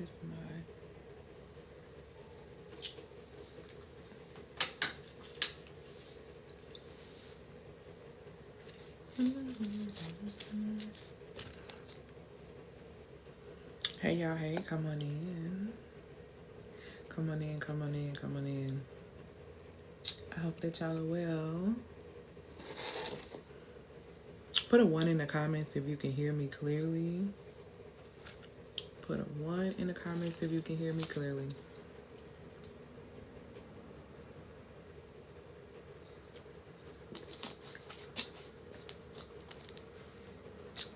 is Hey y'all, hey, come on in. Come on in, come on in, come on in. I hope that y'all are well. Put a 1 in the comments if you can hear me clearly. Put a 1 in the comments if you can hear me clearly.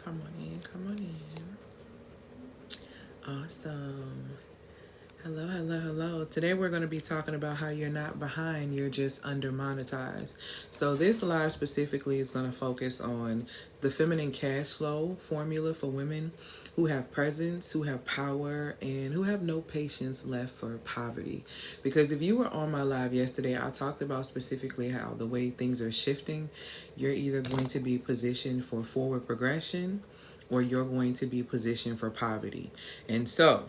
Come on in, come on in. Awesome. Hello, hello, hello. Today we're going to be talking about how you're not behind, you're just under-monetized. So this live specifically is going to focus on the feminine cash flow formula for women who have presence, who have power, and who have no patience left for poverty. Because if you were on my live yesterday, I talked about specifically how the way things are shifting, you're either going to be positioned for forward progression or you're going to be positioned for poverty. And so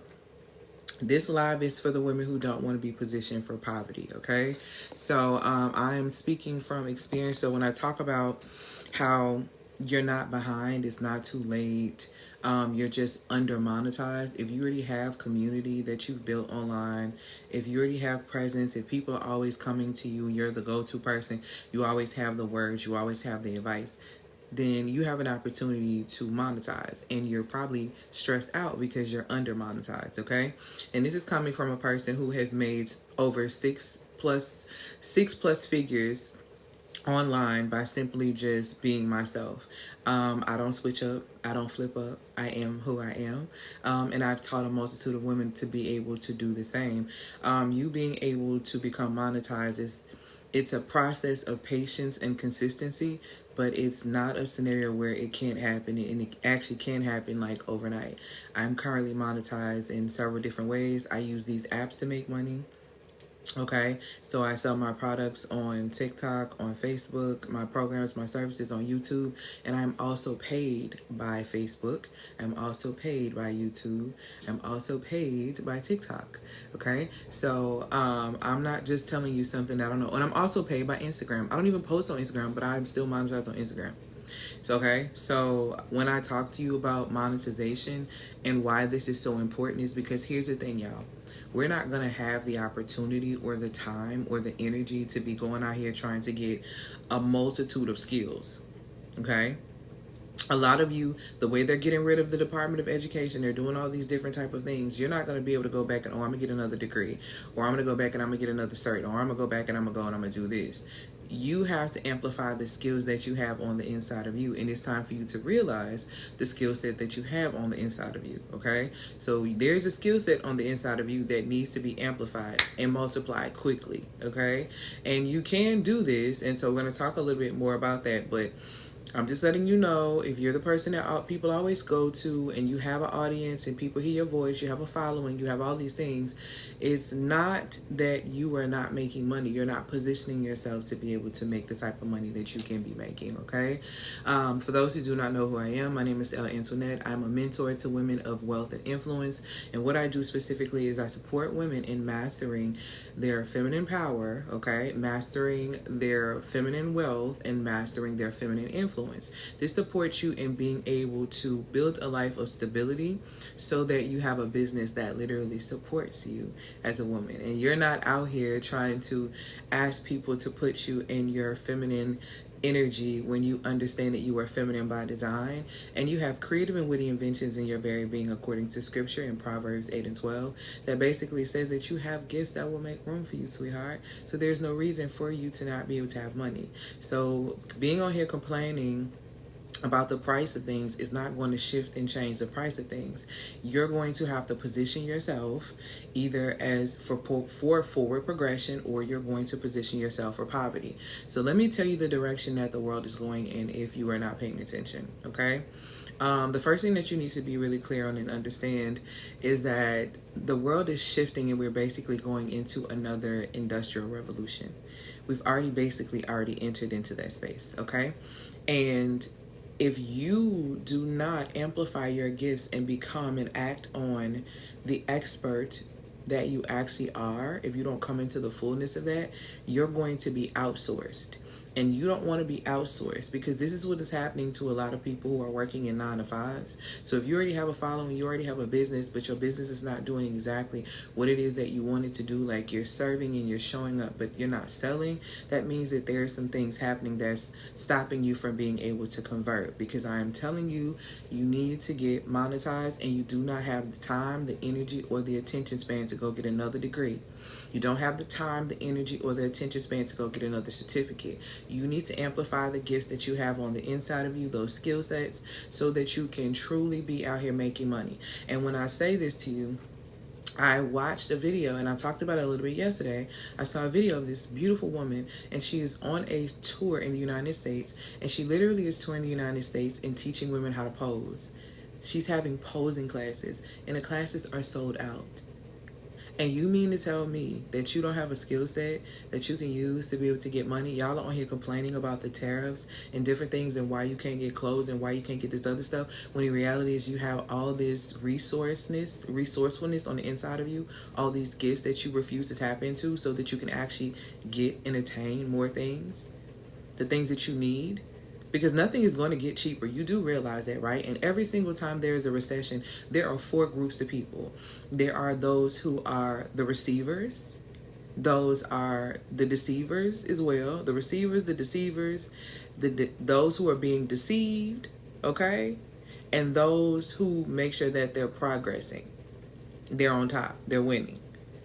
this live is for the women who don't want to be positioned for poverty, okay? So I am speaking from experience. So when I talk about how you're not behind, it's not too late, you're just under monetized. If you already have community that you've built online, if you already have presence, if people are always coming to you, you're the go-to person, you always have the words, you always have the advice, then you have an opportunity to monetize, and you're probably stressed out because you're under monetized, okay? And this is coming from a person who has made over six plus figures online by simply just being myself. I don't switch up, I don't flip up, I am who I am. And I've taught a multitude of women to be able to do the same. You being able to become monetized it's a process of patience and consistency, but it's not a scenario where it can't happen, and it actually can happen like overnight. I'm currently monetized in several different ways. I use these apps to make money. Okay, so I sell my products on TikTok, on Facebook, my programs, my services on YouTube, and I'm also paid by Facebook. I'm also paid by YouTube. I'm also paid by TikTok. Okay, so I'm not just telling you something that I don't know. And I'm also paid by Instagram. I don't even post on Instagram, but I'm still monetized on Instagram. So when I talk to you about monetization and why this is so important is because here's the thing, y'all. We're not going to have the opportunity or the time or the energy to be going out here trying to get a multitude of skills. Okay? A lot of you, the way they're getting rid of the Department of Education, they're doing all these different type of things. You're not going to be able to go back and, I'm going to get another degree, or I'm going to go back and I'm going to get another cert, or I'm going to go back and I'm going to go and I'm going to do this. You have to amplify the skills that you have on the inside of you, and it's time for you to realize the skill set that you have on the inside of you, okay? So there's a skill set on the inside of you that needs to be amplified and multiplied quickly, okay? And you can do this, and so we're going to talk a little bit more about that, but I'm just letting you know, if you're the person that people always go to and you have an audience and people hear your voice, you have a following, you have all these things, it's not that you are not making money. You're not positioning yourself to be able to make the type of money that you can be making, okay? For those who do not know who I am, my name is Elle Antoinette. I'm a mentor to women of wealth and influence, and what I do specifically is I support women in mastering their feminine power, okay, mastering their feminine wealth, and mastering their feminine influence. This supports you in being able to build a life of stability so that you have a business that literally supports you as a woman. And you're not out here trying to ask people to put you in your feminine energy when you understand that you are feminine by design, and you have creative and witty inventions in your very being, according to scripture in Proverbs 8 and 12, that basically says that you have gifts that will make room for you, sweetheart. So there's no reason for you to not be able to have money. So being on here complaining about the price of things is not going to shift and change the price of things. You're going to have to position yourself either as for forward progression, or you're going to position yourself for poverty. So let me tell you the direction that the world is going in if you are not paying attention, okay? The first thing that you need to be really clear on and understand is that the world is shifting, and we're basically going into another industrial revolution. We've already entered into that space, okay? And if you do not amplify your gifts and become and act on the expert that you actually are, if you don't come into the fullness of that, you're going to be outsourced. And you don't want to be outsourced, because this is what is happening to a lot of people who are working in 9 to 5s. So if you already have a following, you already have a business, but your business is not doing exactly what it is that you want it to do, like you're serving and you're showing up, but you're not selling, that means that there are some things happening that's stopping you from being able to convert. Because I am telling you, you need to get monetized, and you do not have the time, the energy, or the attention span to go get another degree. You don't have the time, the energy, or the attention span to go get another certificate. You need to amplify the gifts that you have on the inside of you, those skill sets, so that you can truly be out here making money. And when I say this to you, I watched a video, and I talked about it a little bit yesterday. I saw a video of this beautiful woman, and she is on a tour in the United States, and she literally is touring the United States and teaching women how to pose. She's having posing classes, and the classes are sold out. And you mean to tell me that you don't have a skill set that you can use to be able to get money? Y'all are on here complaining about the tariffs and different things and why you can't get clothes and why you can't get this other stuff, when in reality is you have all this resourcefulness on the inside of you, all these gifts that you refuse to tap into so that you can actually get and attain more things, the things that you need. Because nothing is going to get cheaper. You do realize that, right? And every single time there is a recession, there are 4 groups of people. There are those who are the receivers. Those are the deceivers as well. The receivers, the deceivers, those who are being deceived, okay? And those who make sure that they're progressing. They're on top. They're winning.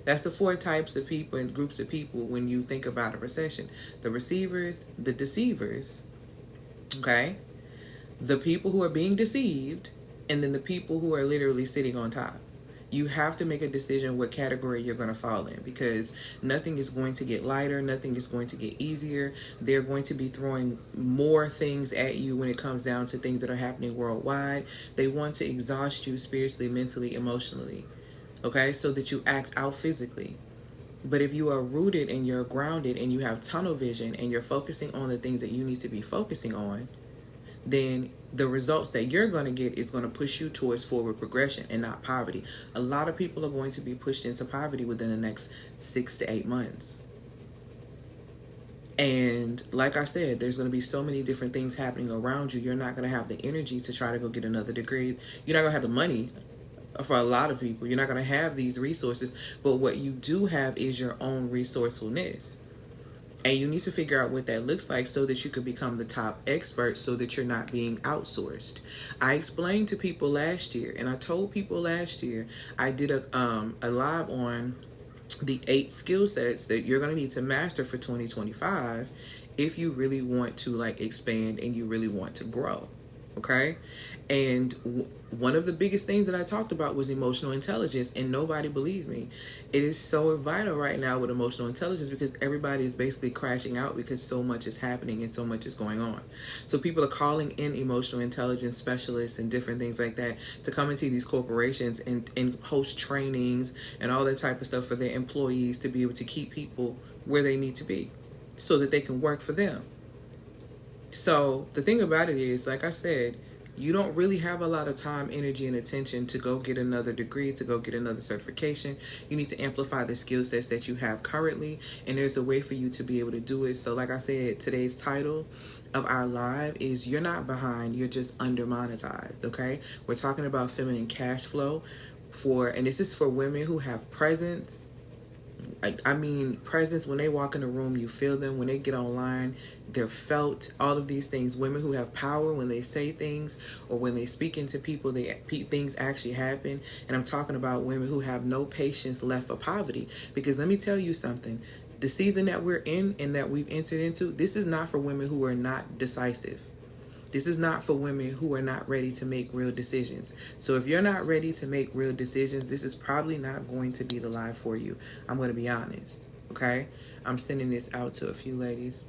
That's the 4 types of people and groups of people when you think about a recession. The receivers, the deceivers, okay, the people who are being deceived, and then the people who are literally sitting on top. You have to make a decision what category you're going to fall in, because nothing is going to get lighter, nothing is going to get easier. They're going to be throwing more things at you when it comes down to things that are happening worldwide. They want to exhaust you spiritually, mentally, emotionally, okay, so that you act out physically. But if you are rooted and you're grounded and you have tunnel vision and you're focusing on the things that you need to be focusing on, then the results that you're going to get is going to push you towards forward progression and not poverty. A lot of people are going to be pushed into poverty within the next 6 to 8 months. And like I said, there's going to be so many different things happening around you. You're not going to have the energy to try to go get another degree. You're not going to have the money. For a lot of people, you're not going to have these resources, but what you do have is your own resourcefulness. And you need to figure out what that looks like so that you can become the top expert, so that you're not being outsourced. I explained to people last year, and I told people last year, I did a live on the 8 skill sets that you're going to need to master for 2025 if you really want to like expand and you really want to grow. Okay? And one of the biggest things that I talked about was emotional intelligence, and nobody believed me. It is so vital right now with emotional intelligence because everybody is basically crashing out because so much is happening and so much is going on. So people are calling in emotional intelligence specialists and different things like that to come into these corporations and host trainings and all that type of stuff for their employees to be able to keep people where they need to be so that they can work for them. So the thing about it is, like I said, you don't really have a lot of time, energy, and attention to go get another degree, to go get another certification. You need to amplify the skill sets that you have currently, and there's a way for you to be able to do it. So like I said, today's title of our live is You're Not Behind, You're Just Under-Monetized, okay? We're talking about feminine cash flow and this is for women who have presence. I mean, presence. When they walk in a room, you feel them. When they get online, they're felt. All of these things. Women who have power, when they say things or when they speak into people, things actually happen. And I'm talking about women who have no patience left for poverty. Because let me tell you something. The season that we're in and that we've entered into, this is not for women who are not decisive. This is not for women who are not ready to make real decisions. So if you're not ready to make real decisions, this is probably not going to be the live for you. I'm going to be honest, okay? I'm sending this out to a few ladies.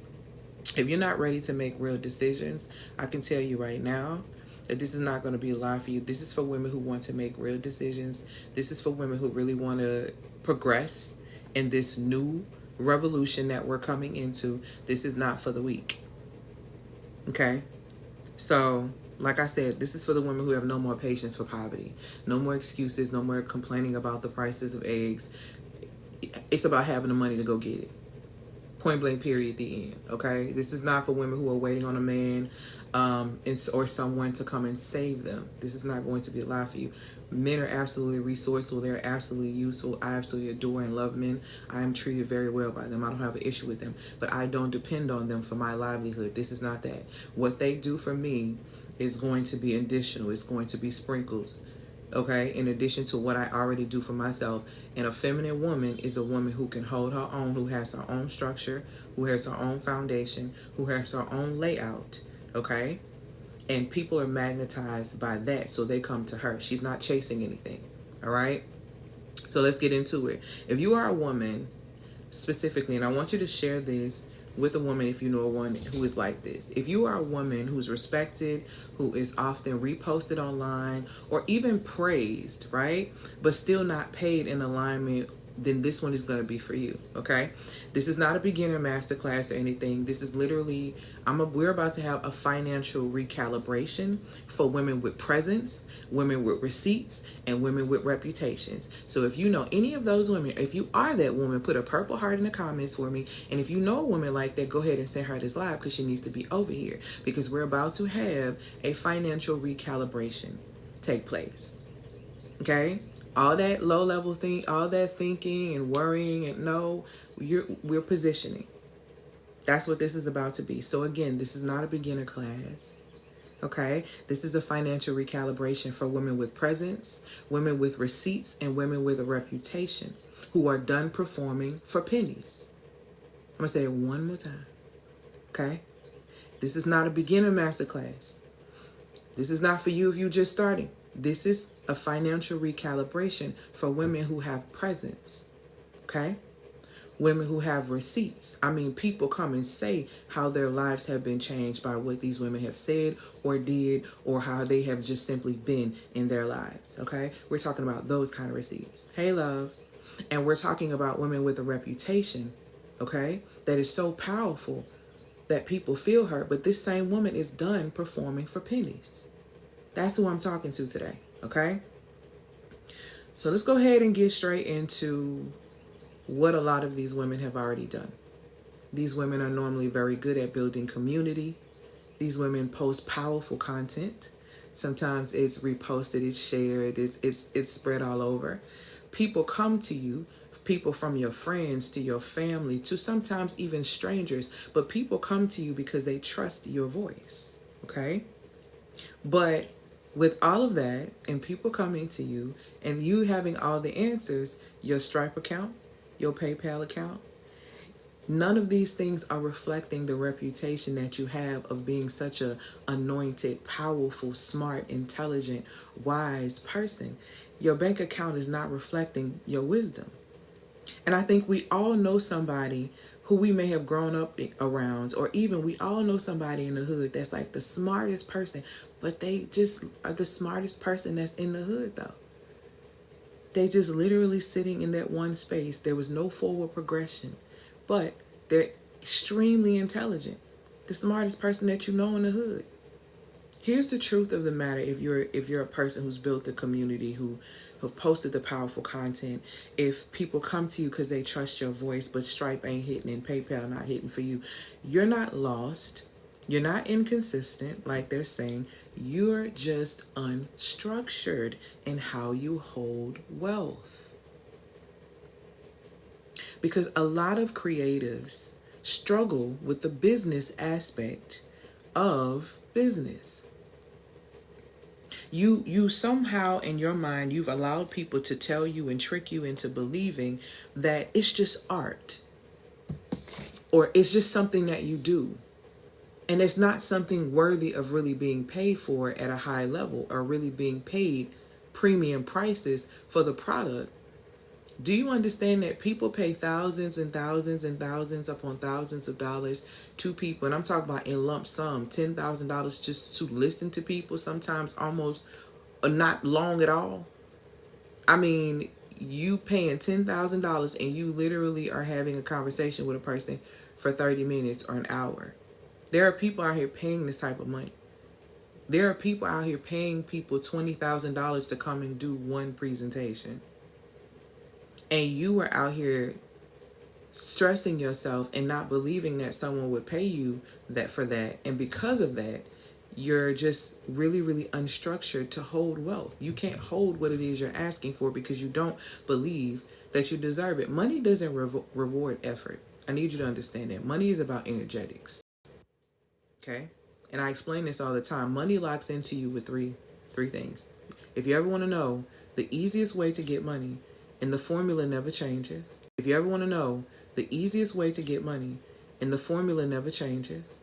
If you're not ready to make real decisions, I can tell you right now that this is not going to be a live for you. This is for women who want to make real decisions. This is for women who really want to progress in this new revolution that we're coming into. This is not for the weak, okay? So, like I said, this is for the women who have no more patience for poverty, no more excuses, no more complaining about the prices of eggs. It's about having the money to go get it. Point blank, period, the end. Okay? This is not for women who are waiting on a man or someone to come and save them. This is not going to be a lie for you. Men are absolutely resourceful. They're absolutely useful. I absolutely adore and love men. I am treated very well by them. I don't have an issue with them. But I don't depend on them for my livelihood. This is not that. What they do for me is going to be additional. It's going to be sprinkles. Okay, in addition to what I already do for myself. And a feminine woman is a woman who can hold her own, who has her own structure, who has her own foundation, who has her own layout. Okay, and people are magnetized by that, so they come to her. She's not chasing anything. All right, so let's get into it. If you are a woman specifically, and I want you to share this with a woman if you know a woman who is like this. If you are a woman who's respected, who is often reposted online or even praised, right, but still not paid in alignment, then this one is going to be for you. Okay, this is not a beginner masterclass or anything. This is literally we're about to have a financial recalibration for women with presence, women with receipts, and women with reputations. So if you know any of those women, if you are that woman, put a purple heart in the comments for me. And if you know a woman like that, go ahead and send her this live, because she needs to be over here, because we're about to have a financial recalibration take place. Okay, all that low level thing, all that thinking and worrying, and no, we're positioning. That's what this is about to be. So again, this is not a beginner class. Okay, this is a financial recalibration for women with presence, women with receipts, and women with a reputation who are done performing for pennies. I'm gonna say it one more time. Okay, this is not a beginner masterclass. This is not for you if you're just starting. This is a financial recalibration for women who have presence. Okay? Women who have receipts. I mean, people come and say how their lives have been changed by what these women have said or did, or how they have just simply been in their lives. Okay? We're talking about those kind of receipts. Hey, love. And we're talking about women with a reputation, okay, that is so powerful that people feel her. But this same woman is done performing for pennies. That's who I'm talking to today, okay? So let's go ahead and get straight into what a lot of these women have already done. These women are normally very good at building community. These women post powerful content. Sometimes it's reposted, it's shared, it's spread all over. People come to you, people from your friends to your family to sometimes even strangers, but people come to you because they trust your voice, okay? But with all of that and people coming to you and you having all the answers, your Stripe account, your PayPal account, none of these things are reflecting the reputation that you have of being such a anointed, powerful, smart, intelligent, wise person. Your bank account is not reflecting your wisdom. And I think we all know somebody who we may have grown up around, or even we all know somebody in the hood that's like the smartest person, but they just are the smartest person that's in the hood though. They just literally sitting in that one space. There was no forward progression, but they're extremely intelligent. The smartest person that you know in the hood. Here's the truth of the matter. If you're a person who's built a community, who have posted the powerful content, if people come to you because they trust your voice, but Stripe ain't hitting and PayPal not hitting for you, you're not lost. You're not inconsistent, like they're saying. You're just unstructured in how you hold wealth. Because a lot of creatives struggle with the business aspect of business. You somehow in your mind, you've allowed people to tell you and trick you into believing that it's just art, or it's just something that you do. And it's not something worthy of really being paid for at a high level, or really being paid premium prices for the product. Do you understand that people pay thousands and thousands and thousands upon thousands of dollars to people? And I'm talking about in lump sum, $10,000 just to listen to people, sometimes almost not long at all. I mean, you paying $10,000 and you literally are having a conversation with a person for 30 minutes or an hour. There are people out here paying this type of money. There are people out here paying people $20,000 to come and do one presentation. And you are out here stressing yourself and not believing that someone would pay you that for that. And because of that, you're just really, really unstructured to hold wealth. You can't hold what it is you're asking for because you don't believe that you deserve it. Money doesn't reward effort. I need you to understand that. Money is about energetics. Okay? And I explain this all the time. Money locks into you with three things. If you ever want to know the easiest way to get money, and the formula never changes. If you ever want to know the easiest way to get money, and the formula never changes.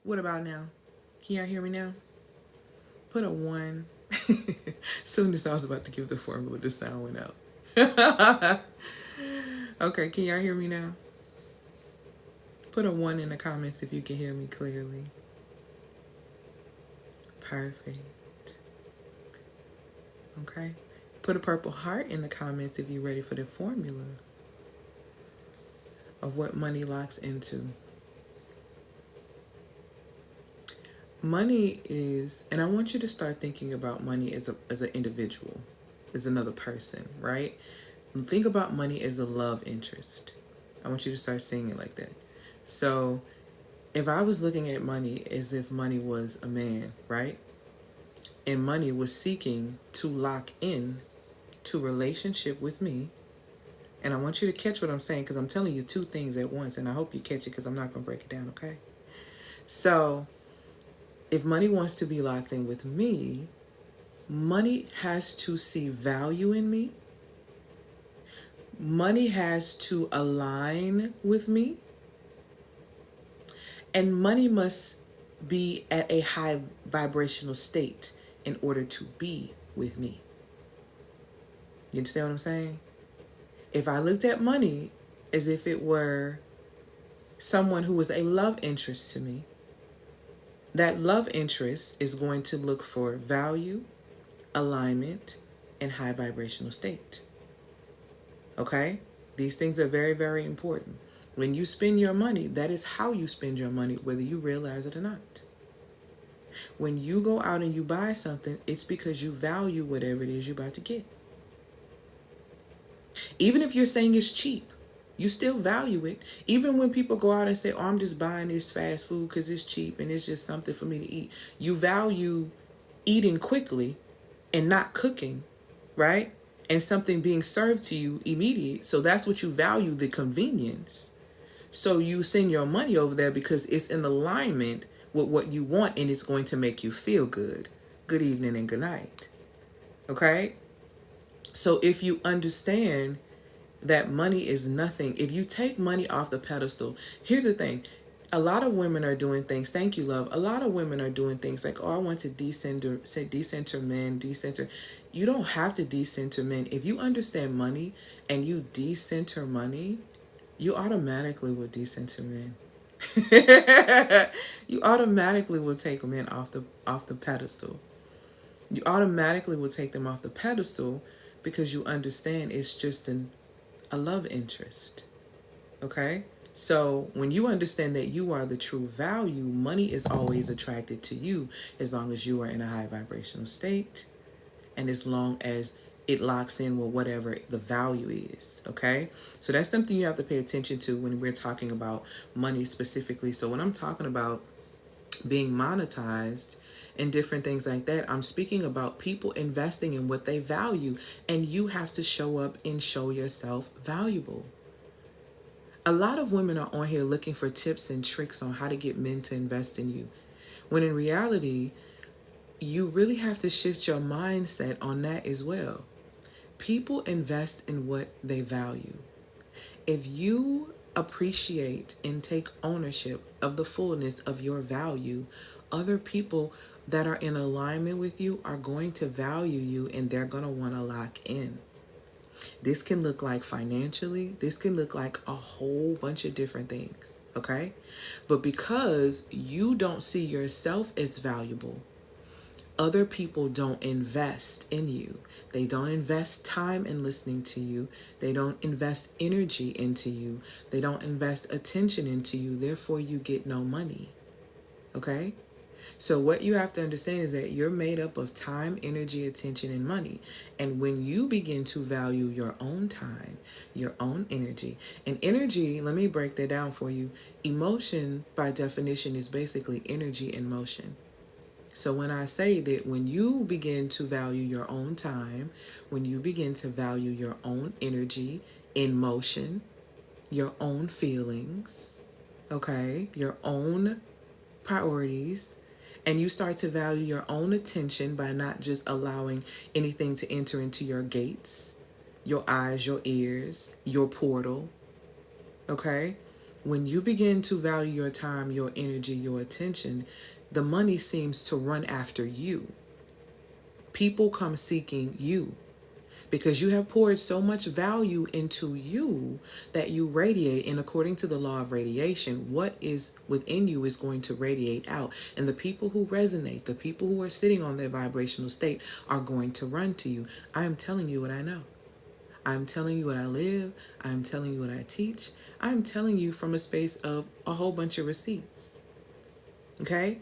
What about now? Can y'all hear me now? Put a 1. Soon as I was about to give the formula, the sound went out. Okay, can y'all hear me now? Put a 1 in the comments if you can hear me clearly. Perfect. Okay. Put a purple heart in the comments if you're ready for the formula of what money locks into. Money is, and I want you to start thinking about money as an individual, as another person, right? Think about money as a love interest. I want you to start seeing it like that. So if I was looking at money as if money was a man, right? And money was seeking to lock in to relationship with me. And I want you to catch what I'm saying because I'm telling you two things at once. And I hope you catch it because I'm not going to break it down, okay? So if money wants to be locked in with me, money has to see value in me. Money has to align with me. And money must be at a high vibrational state in order to be with me. You understand what I'm saying? If I looked at money as if it were someone who was a love interest to me, that love interest is going to look for value, alignment, and high vibrational state. Okay? These things are very, very important. When you spend your money, that is how you spend your money, whether you realize it or not. When you go out and you buy something, it's because you value whatever it is you're about to get. Even if you're saying it's cheap, you still value it. Even when people go out and say, oh, I'm just buying this fast food because it's cheap and it's just something for me to eat. You value eating quickly and not cooking, right? And something being served to you immediate. So that's what you value, the convenience. So you send your money over there because it's in alignment with what you want and it's going to make you feel good. Good evening and good night. Okay? So if you understand that money is nothing, if you take money off the pedestal, here's the thing. A lot of women are doing things, thank you, love. A lot of women are doing things like, oh, I want to decenter men, decenter. You don't have to decenter men. If you understand money and you decenter money, you automatically will decenter men. You automatically will take men off the pedestal. You automatically will take them off the pedestal because you understand it's just a love interest. Okay? So when you understand that you are the true value, money is always attracted to you as long as you are in a high vibrational state and as long as it locks in with whatever the value is. Okay? So that's something you have to pay attention to when we're talking about money specifically. So when I'm talking about being monetized and different things like that, I'm speaking about people investing in what they value, and you have to show up and show yourself valuable. A lot of women are on here looking for tips and tricks on how to get men to invest in you, when in reality, you really have to shift your mindset on that as well. People invest in what they value. If you appreciate and take ownership of the fullness of your value, other people that are in alignment with you are going to value you, and they're going to want to lock in. This can look like financially, this can look like a whole bunch of different things, okay? But because you don't see yourself as valuable, other people don't invest in you. They don't invest time in listening to you. They don't invest energy into you. They don't invest attention into you. Therefore, you get no money. Okay? So what you have to understand is that you're made up of time, energy, attention, and money. And when you begin to value your own time, your own energy, and energy, let me break that down for you. Emotion, by definition, is basically energy in motion. So when I say that when you begin to value your own time, when you begin to value your own energy in motion, your own feelings, okay, your own priorities, and you start to value your own attention by not just allowing anything to enter into your gates, your eyes, your ears, your portal, okay? When you begin to value your time, your energy, your attention, the money seems to run after you. People come seeking you because you have poured so much value into you that you radiate. And according to the law of radiation, what is within you is going to radiate out. And the people who resonate, the people who are sitting on their vibrational state are going to run to you. I am telling you what I know. I'm telling you what I live. I'm telling you what I teach. I'm telling you from a space of a whole bunch of receipts. Okay?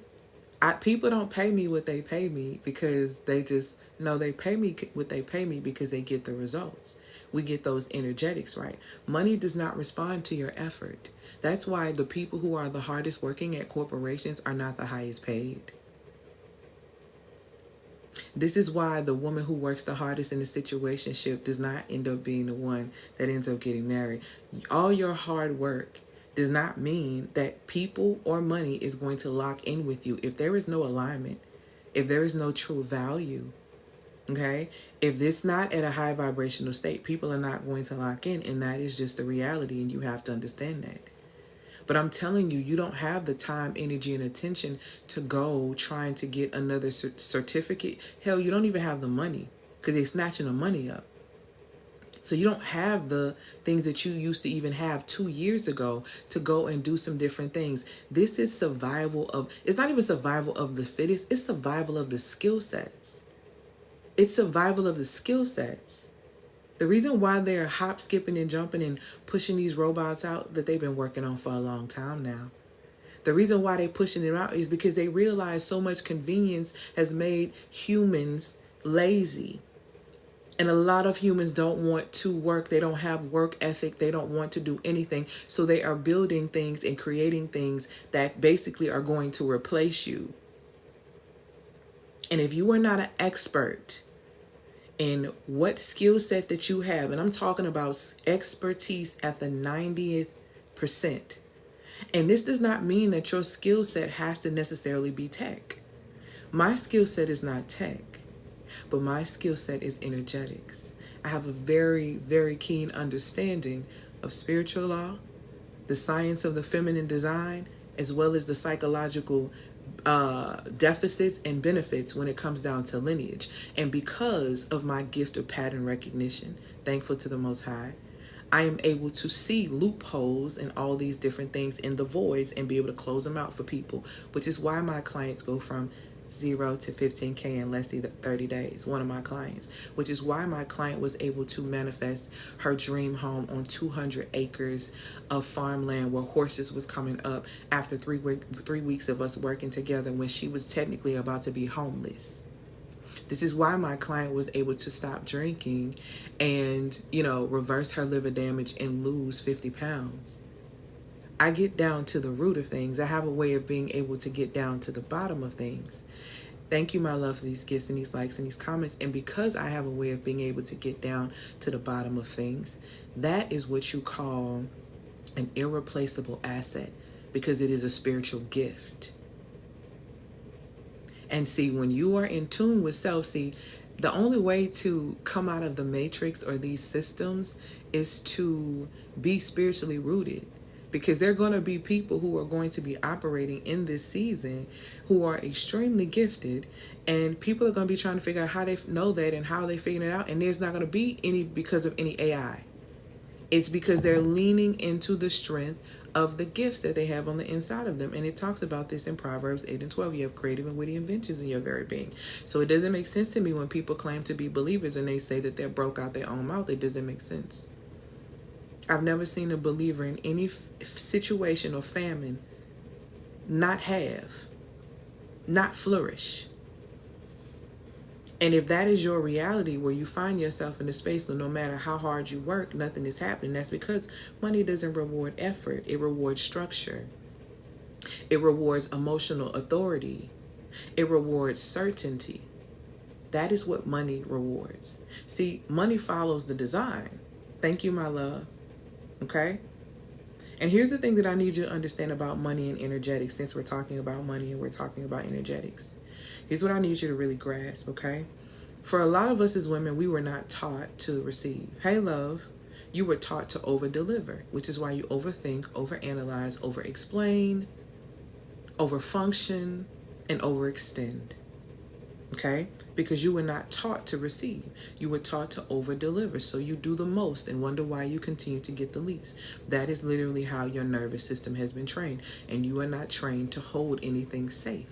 People don't pay me what they pay me because they just know they pay me what they pay me because they get the results. We get those energetics right. Money does not respond to your effort. That's why the people who are the hardest working at corporations are not the highest paid. This is why the woman who works the hardest in a situationship does not end up being the one that ends up getting married. All your hard work does not mean that people or money is going to lock in with you if there is no alignment, if there is no true value, okay? If it's not at a high vibrational state, people are not going to lock in, and that is just the reality, and you have to understand that. But I'm telling you, you don't have the time, energy, and attention to go trying to get another certificate. Hell, you don't even have the money because they're snatching the money up. So you don't have the things that you used to even have 2 years ago to go and do some different things. This is survival of, it's not even survival of the fittest, it's survival of the skill sets. It's survival of the skill sets. The reason why they're hop, skipping, and jumping and pushing these robots out that they've been working on for a long time now. The reason why they're pushing them out is because they realize so much convenience has made humans lazy. And a lot of humans don't want to work. They don't have work ethic. They don't want to do anything. So they are building things and creating things that basically are going to replace you. And if you are not an expert in what skill set that you have, and I'm talking about expertise at the 90th percent, and this does not mean that your skill set has to necessarily be tech. My skill set is not tech. But my skill set is energetics. I have a very, very keen understanding of spiritual law, the science of the feminine design, as well as the psychological deficits and benefits when it comes down to lineage. And because of my gift of pattern recognition, thankful to the Most High, I am able to see loopholes and all these different things in the voids and be able to close them out for people, which is why my clients go from 0 to 15K in less than 30 days. One of my clients, which is why my client was able to manifest her dream home on 200 acres of farmland where horses was coming up after 3 weeks of us working together when she was technically about to be homeless. This is why my client was able to stop drinking and, reverse her liver damage and lose 50 pounds. I get down to the root of things. I have a way of being able to get down to the bottom of things. Thank you, my love, for these gifts and these likes and these comments. And because I have a way of being able to get down to the bottom of things, that is what you call an irreplaceable asset because it is a spiritual gift. And see, when you are in tune with self, see, the only way to come out of the matrix or these systems is to be spiritually rooted. Because there are going to be people who are going to be operating in this season who are extremely gifted, and people are going to be trying to figure out how they know that and how they figuring it out. And there's not going to be any because of any AI. It's because they're leaning into the strength of the gifts that they have on the inside of them. And it talks about this in Proverbs 8 and 12. You have creative and witty inventions in your very being. So it doesn't make sense to me when people claim to be believers and they say that they're broke out their own mouth. It doesn't make sense. I've never seen a believer in any situation or famine not flourish. And if that is your reality, where you find yourself in a space where no matter how hard you work, nothing is happening, that's because money doesn't reward effort. It rewards structure. It rewards emotional authority. It rewards certainty. That is what money rewards. See, money follows the design. Thank you, my love. Okay? And here's the thing that I need you to understand about money and energetics, since we're talking about money and we're talking about energetics. Here's what I need you to really grasp, okay? For a lot of us as women, we were not taught to receive. Hey, love, you were taught to over-deliver, which is why you overthink, overanalyze, over-explain, over-function, and overextend. Okay? Because you were not taught to receive. You were taught to over-deliver. So you do the most and wonder why you continue to get the least. That is literally how your nervous system has been trained. And you are not trained to hold anything safe.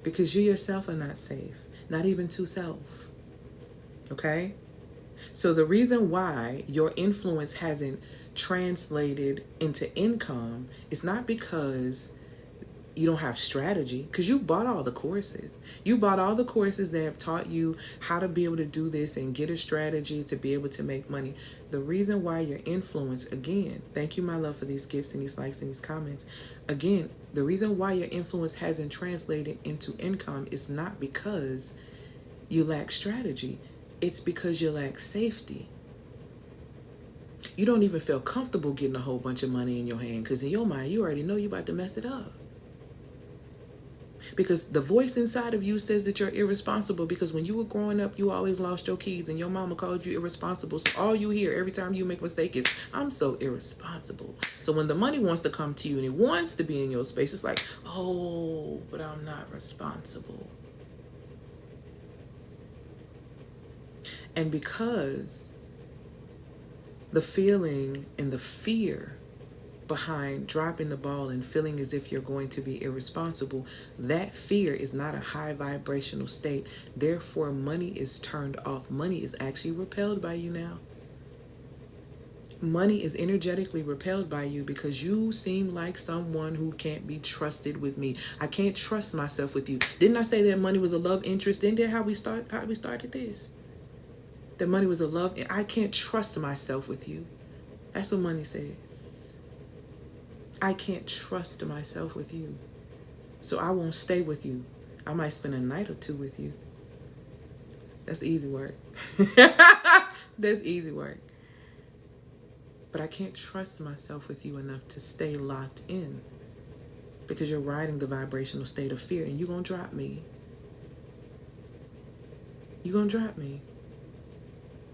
Because you yourself are not safe. Not even to self. Okay? So the reason why your influence hasn't translated into income is not because you don't have strategy, because you bought all the courses. You bought all the courses that have taught you how to be able to do this and get a strategy to be able to make money. The reason why your influence, again, thank you, my love, for these gifts and these likes and these comments. Again, the reason why your influence hasn't translated into income is not because you lack strategy. It's because you lack safety. You don't even feel comfortable getting a whole bunch of money in your hand because in your mind, you already know you're about to mess it up. Because the voice inside of you says that you're irresponsible, because when you were growing up, you always lost your keys and your mama called you irresponsible. So all you hear every time you make a mistake is, I'm so irresponsible. So when the money wants to come to you and it wants to be in your space, it's like, oh, but I'm not responsible. And because the feeling and the fear behind dropping the ball and feeling as if you're going to be irresponsible, that fear is not a high vibrational state. Therefore, money is turned off. Money is actually repelled by you now. Money is energetically repelled by you because you seem like someone who can't be trusted with me. I can't trust myself with you. Didn't I say that money was a love interest? Isn't that how we started this? That money was a love. I can't trust myself with you. That's what money says. I can't trust myself with you. So I won't stay with you. I might spend a night or two with you. That's easy work. That's easy work. But I can't trust myself with you enough to stay locked in, because you're riding the vibrational state of fear, and you're going to drop me. You're going to drop me.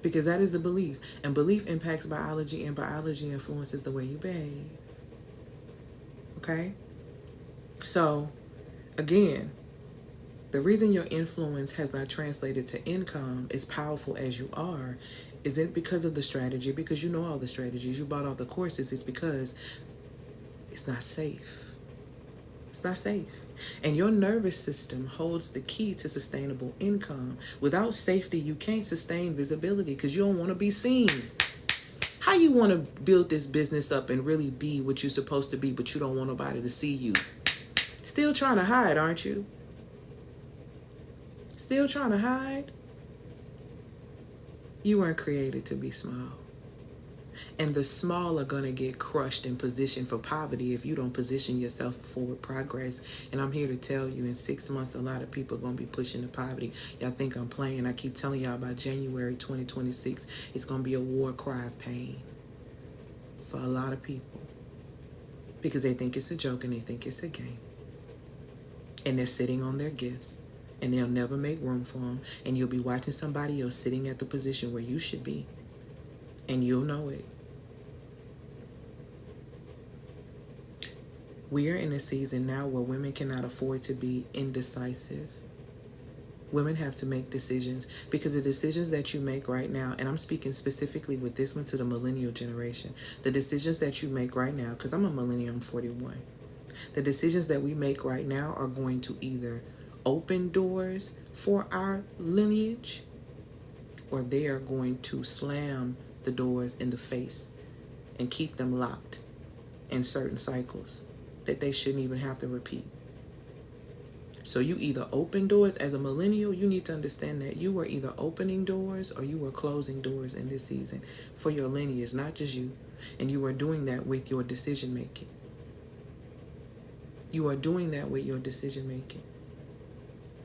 Because that is the belief. And belief impacts biology, and biology influences the way you behave. Okay? So, again, the reason your influence has not translated to income, as powerful as you are, isn't because of the strategy, because you know all the strategies. You bought all the courses. It's because it's not safe. It's not safe. And your nervous system holds the key to sustainable income. Without safety, you can't sustain visibility because you don't want to be seen. How you want to build this business up and really be what you're supposed to be, but you don't want nobody to see you? Still trying to hide, aren't you? Still trying to hide? You weren't created to be small. And the small are going to get crushed and positioned for poverty if you don't position yourself for forward progress. And I'm here to tell you, in 6 months, a lot of people are going to be pushing to poverty. Y'all think I'm playing. I keep telling y'all, by January 2026, it's going to be a war cry of pain. for a lot of people because they think it's a joke and they think it's a game. And they're sitting on their gifts and they'll never make room for them. And you'll be watching somebody else sitting at the position where you should be, and you'll know it. We are in a season now where women cannot afford to be indecisive. Women have to make decisions because the decisions that you make right now, and I'm speaking specifically with this one to the millennial generation, the decisions that you make right now, because I'm a millennium 41, the decisions that we make right now are going to either open doors for our lineage or they are going to slam the doors in the face and keep them locked in certain cycles that they shouldn't even have to repeat. So you either open doors. As a millennial, you need to understand that you are either opening doors or you are closing doors in this season for your lineage, not just you. And you are doing that with your decision making. You are doing that with your decision making.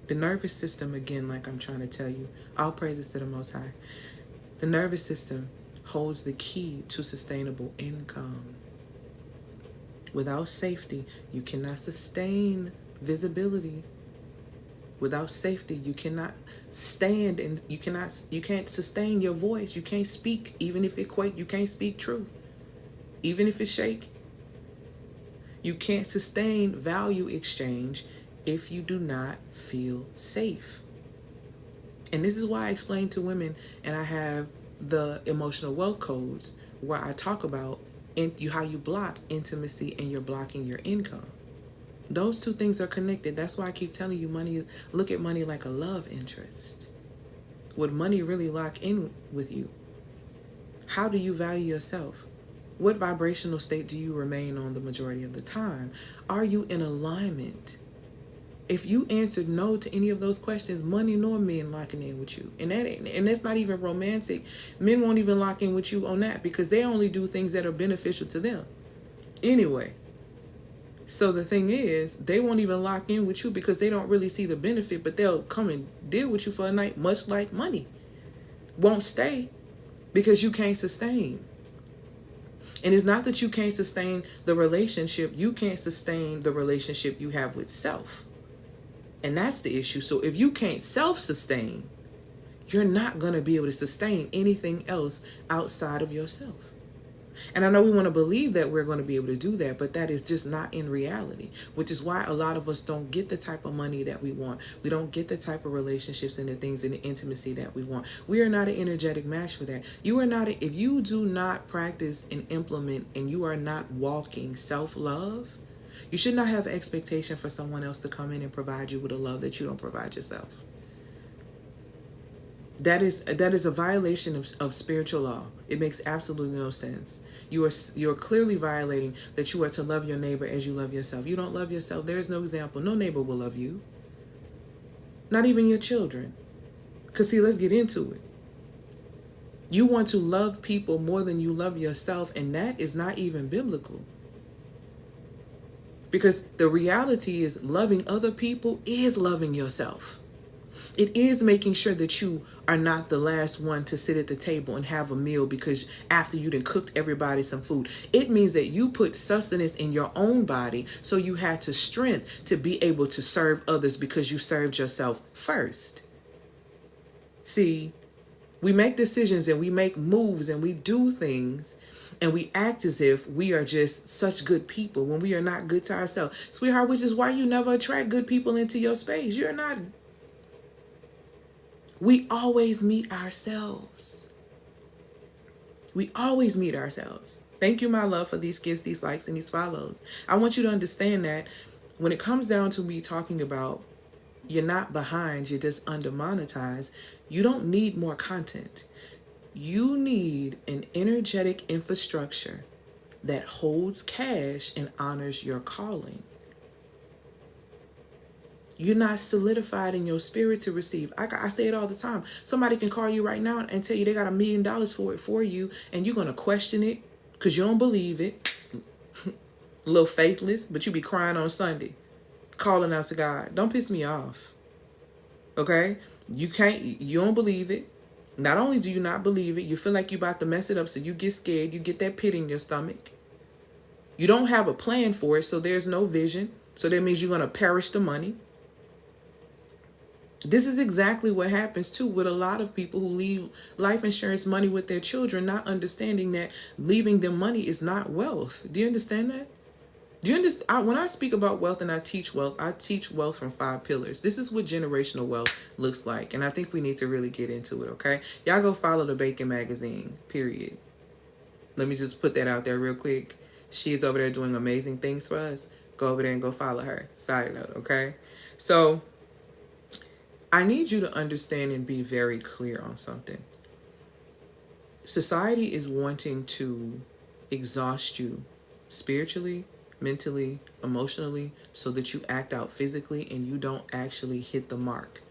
The nervous system, again, like I'm trying to tell you, all praises to the Most High. The nervous system holds the key to sustainable income. Without safety, you cannot sustain visibility. Without safety, you cannot stand, and you can't sustain your voice. You can't speak, even if it quake. You can't speak truth, even if it shake. You can't sustain value exchange if you do not feel safe. And this is why I explain to women, and I have the emotional wealth codes where I talk about how you block intimacy and you're blocking your income. Those two things are connected. That's why I keep telling you look at money like a love interest. Would money really lock in with you? How do you value yourself? What vibrational state do you remain on the majority of the time? Are you in alignment? If you answered no to any of those questions, money nor men locking in with you. And that's not even romantic. Men won't even lock in with you on that because they only do things that are beneficial to them. Anyway. So the thing is, they won't even lock in with you because they don't really see the benefit, but they'll come and deal with you for a night, much like money. Won't stay because you can't sustain. And it's not that you can't sustain the relationship. You can't sustain the relationship you have with self. And that's the issue. So if you can't self-sustain, you're not going to be able to sustain anything else outside of yourself. And I know we want to believe that we're going to be able to do that, but that is just not in reality, which is why a lot of us don't get the type of money that we want. We don't get the type of relationships and the things and the intimacy that we want. We are not an energetic match for that. You are not, if you do not practice and implement and you are not walking self-love, you should not have expectation for someone else to come in and provide you with a love that you don't provide yourself. That is a violation of spiritual law. It makes absolutely no sense. You're clearly violating that you are to love your neighbor as you love yourself. You don't love yourself. There is no example. No neighbor will love you. Not even your children. Because see, let's get into it. You want to love people more than you love yourself, and that is not even biblical. Because the reality is loving other people is loving yourself. It is making sure that you are not the last one to sit at the table and have a meal because after you done cooked everybody some food. It means that you put sustenance in your own body so you had the strength to be able to serve others because you served yourself first. See, we make decisions and we make moves and we do things and we act as if we are just such good people when we are not good to ourselves. Sweetheart, which is why you never attract good people into your space. You're not. We always meet ourselves. We always meet ourselves. Thank you, my love, for these gifts, these likes, and these follows. I want you to understand that when it comes down to me talking about you're not behind, you're just under-monetized, you don't need more content. You need an energetic infrastructure that holds cash and honors your calling. You're not solidified in your spirit to receive. I say it all the time. Somebody can call you right now and tell you they got $1 million for it for you, and you're going to question it because you don't believe it. A little faithless, but you be crying on Sunday, calling out to God. Don't piss me off. Okay? You don't believe it. Not only do you not believe it, you feel like you're about to mess it up, so you get scared, you get that pit in your stomach. You don't have a plan for it, so there's no vision. So that means you're going to perish the money. This is exactly what happens too with a lot of people who leave life insurance money with their children, not understanding that leaving them money is not wealth. Do you understand that? Do you understand? When I speak about wealth and I teach wealth from 5 pillars. This is what generational wealth looks like. And I think we need to really get into it, okay? Y'all go follow the Bacon magazine, period. Let me just put that out there real quick. She is over there doing amazing things for us. Go over there and go follow her. Side note, okay? So I need you to understand and be very clear on something. Society is wanting to exhaust you spiritually, mentally, emotionally, so that you act out physically and you don't actually hit the mark.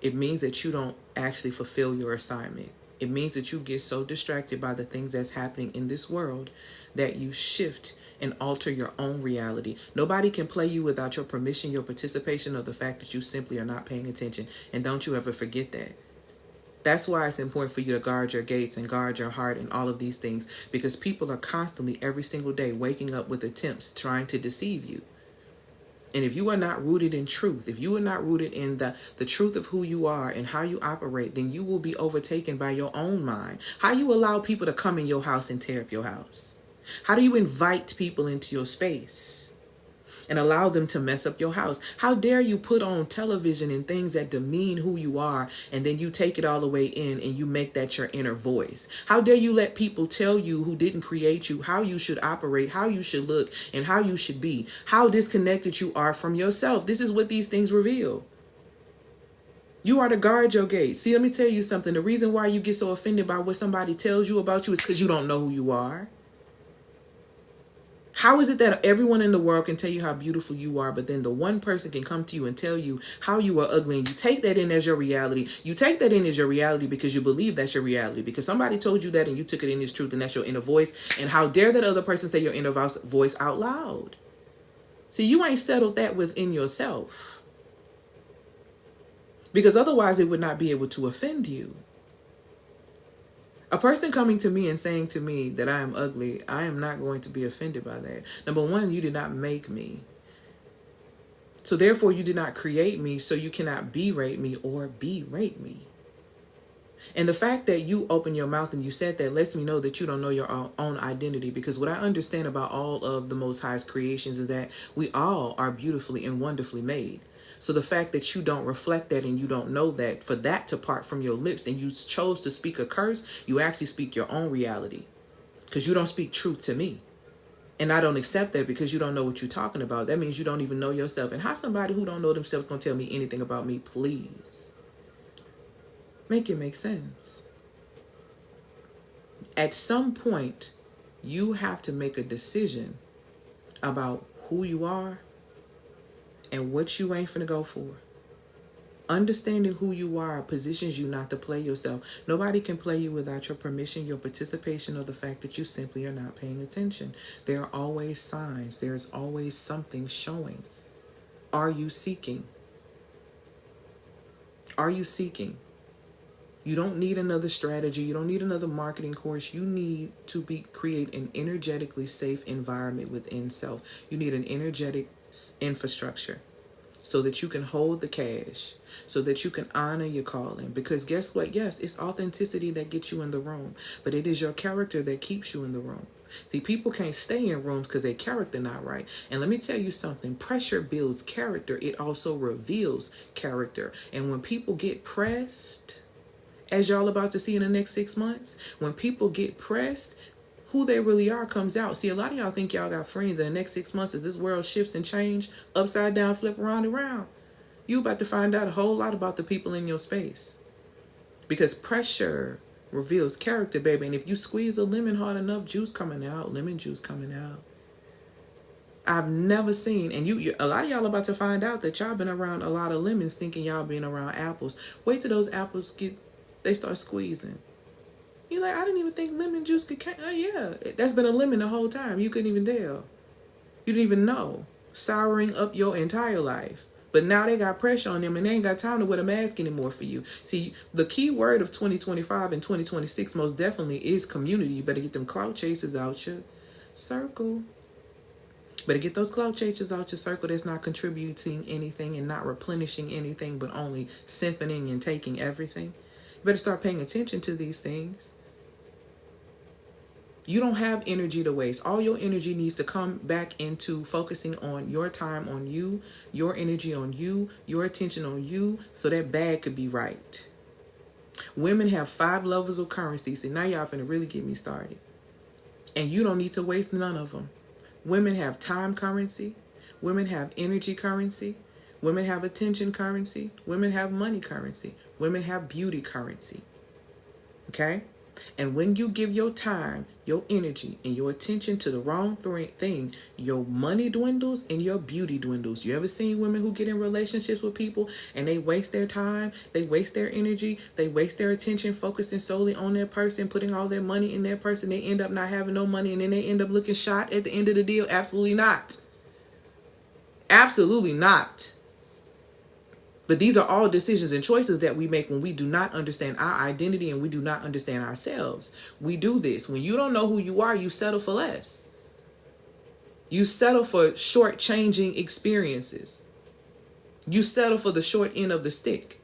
It means that you don't actually fulfill your assignment. It means that you get so distracted by the things that's happening in this world that you shift and alter your own reality. Nobody can play you without your permission, your participation, or the fact that you simply are not paying attention. And don't you ever forget that. That's why it's important for you to guard your gates and guard your heart and all of these things, because people are constantly, every single day, waking up with attempts trying to deceive you. And if you are not rooted in truth, if you are not rooted in the truth of who you are and how you operate, then you will be overtaken by your own mind. How you allow people to come in your house and tear up your house? How do you invite people into your space and allow them to mess up your house? How dare you put on television and things that demean who you are, and then you take it all the way in and you make that your inner voice? How dare you let people tell you, who didn't create you, how you should operate, how you should look, and how you should be? How disconnected you are from yourself. This is what these things reveal. You are to guard your gate. See, let me tell you something. The reason why you get so offended by what somebody tells you about you is because you don't know who you are. How is it that everyone in the world can tell you how beautiful you are, but then the one person can come to you and tell you how you are ugly, and you take that in as your reality? You take that in as your reality because you believe that's your reality, because somebody told you that and you took it in as truth, and that's your inner voice. And how dare that other person say your inner voice out loud? See, you ain't settled that within yourself, because otherwise it would not be able to offend you. A person coming to me and saying to me that I am ugly, I am not going to be offended by that. Number one, you did not make me. So therefore, you did not create me, so you cannot berate me or berate me. And the fact that you open your mouth and you said that lets me know that you don't know your own identity, because what I understand about all of the Most High's creations is that we all are beautifully and wonderfully made. So the fact that you don't reflect that and you don't know that, for that to part from your lips and you chose to speak a curse, you actually speak your own reality, because you don't speak truth to me. And I don't accept that, because you don't know what you're talking about. That means you don't even know yourself. And how somebody who don't know themselves going to tell me anything about me? Please. Make it make sense. At some point, you have to make a decision about who you are and what you ain't finna go for. Understanding who you are positions you not to play yourself. Nobody can play you without your permission, your participation, or the fact that you simply are not paying attention. There are always signs. There's always something showing. Are you seeking? Are you seeking? You don't need another strategy. You don't need another marketing course. You need to create an energetically safe environment within self. You need an energetic infrastructure so that you can hold the cash, so that you can honor your calling. Because guess what? Yes, it's authenticity that gets you in the room, but it is your character that keeps you in the room. See, people can't stay in rooms because their character not right. And let me tell you something. Pressure builds character. It also reveals character. And when people get pressed, as y'all about to see in the next 6 months, when people get pressed, who they really are comes out. See, a lot of y'all think y'all got friends in the next 6 months as this world shifts and change, upside down, flip around and around. You about to find out a whole lot about the people in your space. Because pressure reveals character, baby. And if you squeeze a lemon hard enough, juice coming out, lemon juice coming out. I've never seen, and a lot of y'all about to find out that y'all been around a lot of lemons thinking y'all been around apples. Wait till those apples they start squeezing. You're like, I didn't even think lemon juice could yeah, that's been a lemon the whole time. You couldn't even tell. You didn't even know. Souring up your entire life. But now they got pressure on them and they ain't got time to wear a mask anymore for you. See, the key word of 2025 and 2026 most definitely is community. You better get them clout chasers out your circle. Better get those clout chasers out your circle that's not contributing anything and not replenishing anything, but only siphoning and taking everything. You better start paying attention to these things. You don't have energy to waste. All your energy needs to come back into focusing on your time on you, your energy on you, your attention on you, so that bag could be right. Women have 5 levels of currency. So now y'all finna really get me started. And you don't need to waste none of them. Women have time currency. Women have energy currency. Women have attention currency. Women have money currency. Women have beauty currency. Okay? And when you give your time, your energy, and your attention to the wrong thing, your money dwindles and your beauty dwindles. You ever seen women who get in relationships with people and they waste their time, they waste their energy, they waste their attention focusing solely on their person, putting all their money in their person, they end up not having no money and then they end up looking shot at the end of the deal? Absolutely not. Absolutely not. But these are all decisions and choices that we make when we do not understand our identity and we do not understand ourselves. We do this. When you don't know who you are, you settle for less. You settle for short-changing experiences. You settle for the short end of the stick.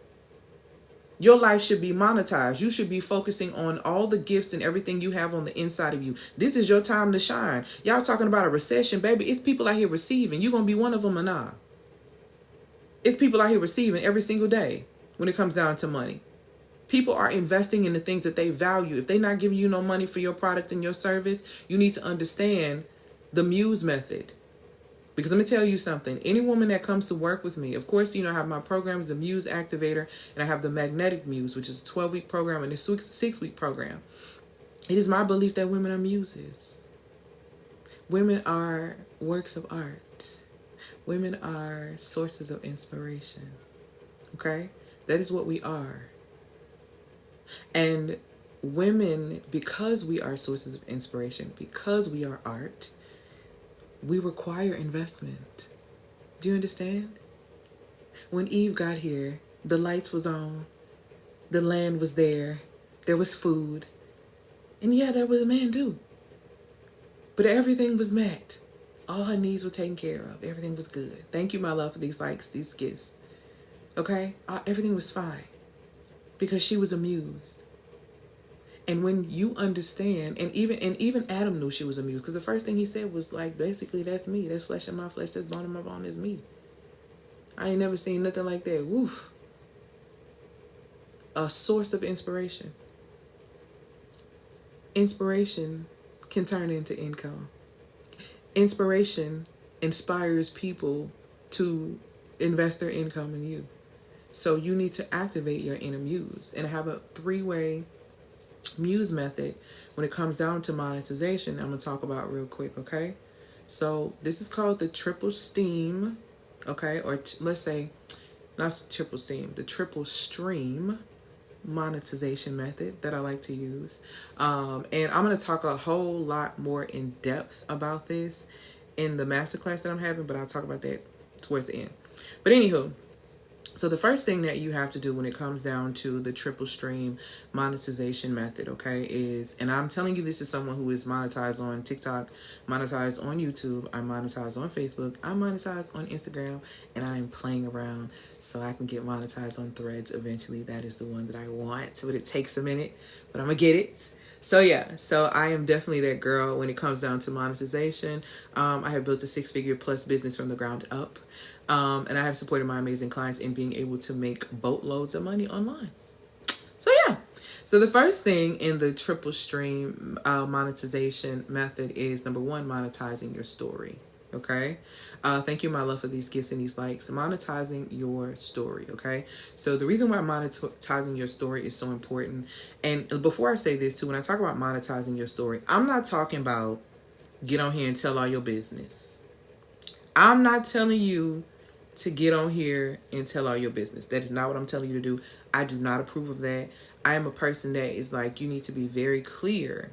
Your life should be monetized. You should be focusing on all the gifts and everything you have on the inside of you. This is your time to shine. Y'all talking about a recession, baby. It's people out here receiving. You gonna be one of them or not? It's people out here receiving every single day when it comes down to money. People are investing in the things that they value. If they're not giving you no money for your product and your service, you need to understand the Muse method. Because let me tell you something. Any woman that comes to work with me, of course, I have my programs, the Muse Activator, and I have the Magnetic Muse, which is a 12-week program and a 6-week program. It is my belief that women are muses. Women are works of art. Women are sources of inspiration. Okay? That is what we are. And women, because we are sources of inspiration, because we are art, we require investment. Do you understand? When Eve got here, the lights was on, the land was there was food, and yeah, there was a man too. But everything was met. All her needs were taken care of. Everything was good. Thank you, my love, for these likes, these gifts. Okay? Everything was fine. Because she was a muse. And when you understand, and even Adam knew she was a muse, because the first thing he said was like, basically, that's me. That's flesh of my flesh. That's bone of my bone. That's me. I ain't never seen nothing like that. Woof. A source of inspiration. Inspiration can turn into income. Inspiration inspires people to invest their income in you. So you need to activate your inner muse. And I have a 3-way Muse method when it comes down to monetization. I'm going to talk about real quick, okay? So this is called the triple steam, okay? Or let's say, not triple steam, the triple stream monetization method that I like to use. And I'm going to talk a whole lot more in depth about this in the masterclass that I'm having, but I'll talk about that towards the end. But anywho, so the first thing that you have to do when it comes down to the triple stream monetization method, okay, is, and I'm telling you this is someone who is monetized on TikTok, monetized on YouTube, I'm monetized on Facebook, I'm monetized on Instagram, and I'm playing around so I can get monetized on Threads eventually. That is the one that I want, but it takes a minute, but I'm gonna get it. So yeah, so I am definitely that girl when it comes down to monetization. I have built a 6-figure plus business from the ground up. And I have supported my amazing clients in being able to make boatloads of money online. So yeah. So the first thing in the triple stream monetization method is, number 1, monetizing your story. Okay. Thank you, my love, for these gifts and these likes. Monetizing your story. Okay. So the reason why monetizing your story is so important. And before I say this too, when I talk about monetizing your story, I'm not talking about get on here and tell all your business. I'm not telling you to get on here and tell all your business. That is not what I'm telling you to do. I do not approve of that. I am a person that is like, you need to be very clear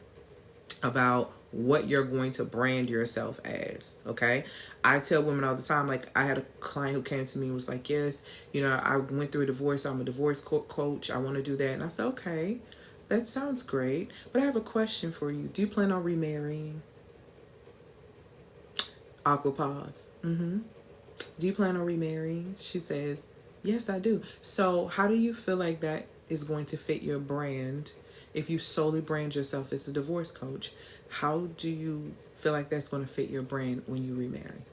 about what you're going to brand yourself as. Okay, I tell women all the time, like, I had a client who came to me and was like, yes, I went through a divorce, I'm a divorce coach, I want to do that. And I said, okay, that sounds great, but I have a question for you. Do you plan on remarrying? Aqua pause. Do you plan on remarrying? She says, yes, I do. So how do you feel like that is going to fit your brand if you solely brand yourself as a divorce coach? How do you feel like that's going to fit your brand when you remarry?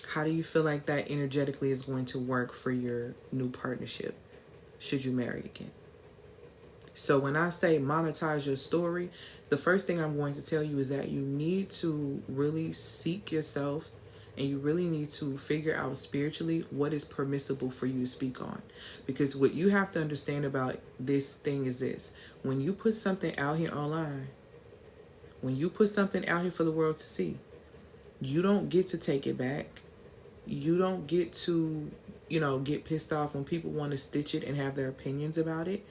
How do you feel like that energetically is going to work for your new partnership should you marry again? So when I say monetize your story, the first thing I'm going to tell you is that you need to really seek yourself, and you really need to figure out spiritually what is permissible for you to speak on. Because what you have to understand about this thing is this: when you put something out here online, when you put something out here for the world to see, you don't get to take it back. You don't get to, get pissed off when people want to stitch it and have their opinions about it.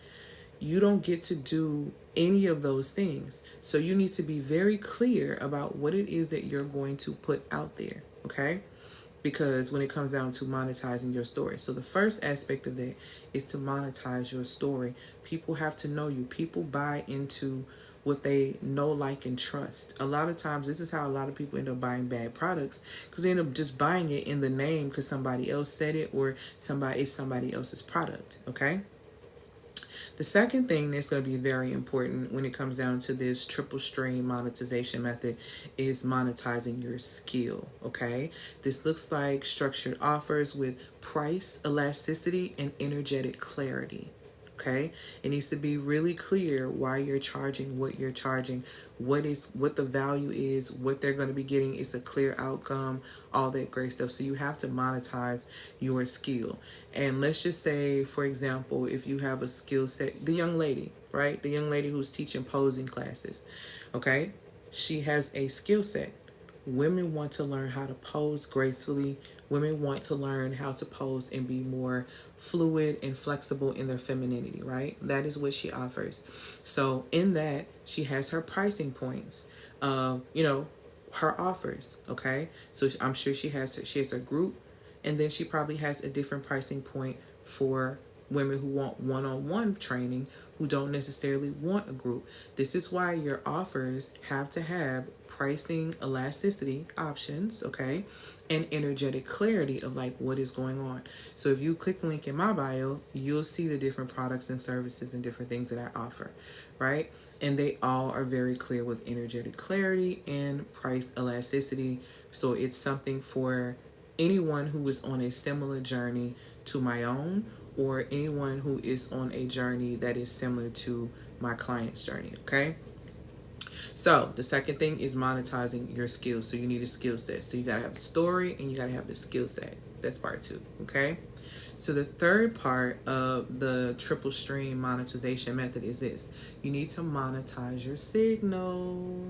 You don't get to do any of those things. So you need to be very clear about what it is that you're going to put out there, okay? Because when it comes down to monetizing your story. So the first aspect of that is to monetize your story. People have to know you. People buy into what they know, like, and trust. A lot of times, this is how a lot of people end up buying bad products, because they end up just buying it in the name because somebody else said it, or it's somebody else's product, okay? The second thing that's going to be very important when it comes down to this triple stream monetization method is monetizing your skill, okay? This looks like structured offers with price elasticity and energetic clarity. Okay, it needs to be really clear why you're charging what you're charging, what the value is, what they're going to be getting. It's a clear outcome, all that great stuff. So you have to monetize your skill. And let's just say, for example, if you have a skill set, the young lady, right? The young lady who's teaching posing classes, okay? She has a skill set. Women want to learn how to pose gracefully. Women want to learn how to pose and be more fluid and flexible in their femininity, right? That is what she offers. So in that, she has her pricing points, her offers, okay? So I'm sure she has her group, and then she probably has a different pricing point for women who want one-on-one training, who don't necessarily want a group. This is why your offers have to have pricing elasticity options, okay, and energetic clarity of like what is going on. So if you click the link in my bio, you'll see the different products and services and different things that I offer, right? And they all are very clear with energetic clarity and price elasticity. So it's something for anyone who is on a similar journey to my own, or anyone who is on a journey that is similar to my client's journey, okay? So the second thing is monetizing your skills. So you need a skill set. So you got to have the story and you got to have the skill set. That's part 2, okay? So the third part of the triple stream monetization method is this: you need to monetize your signal.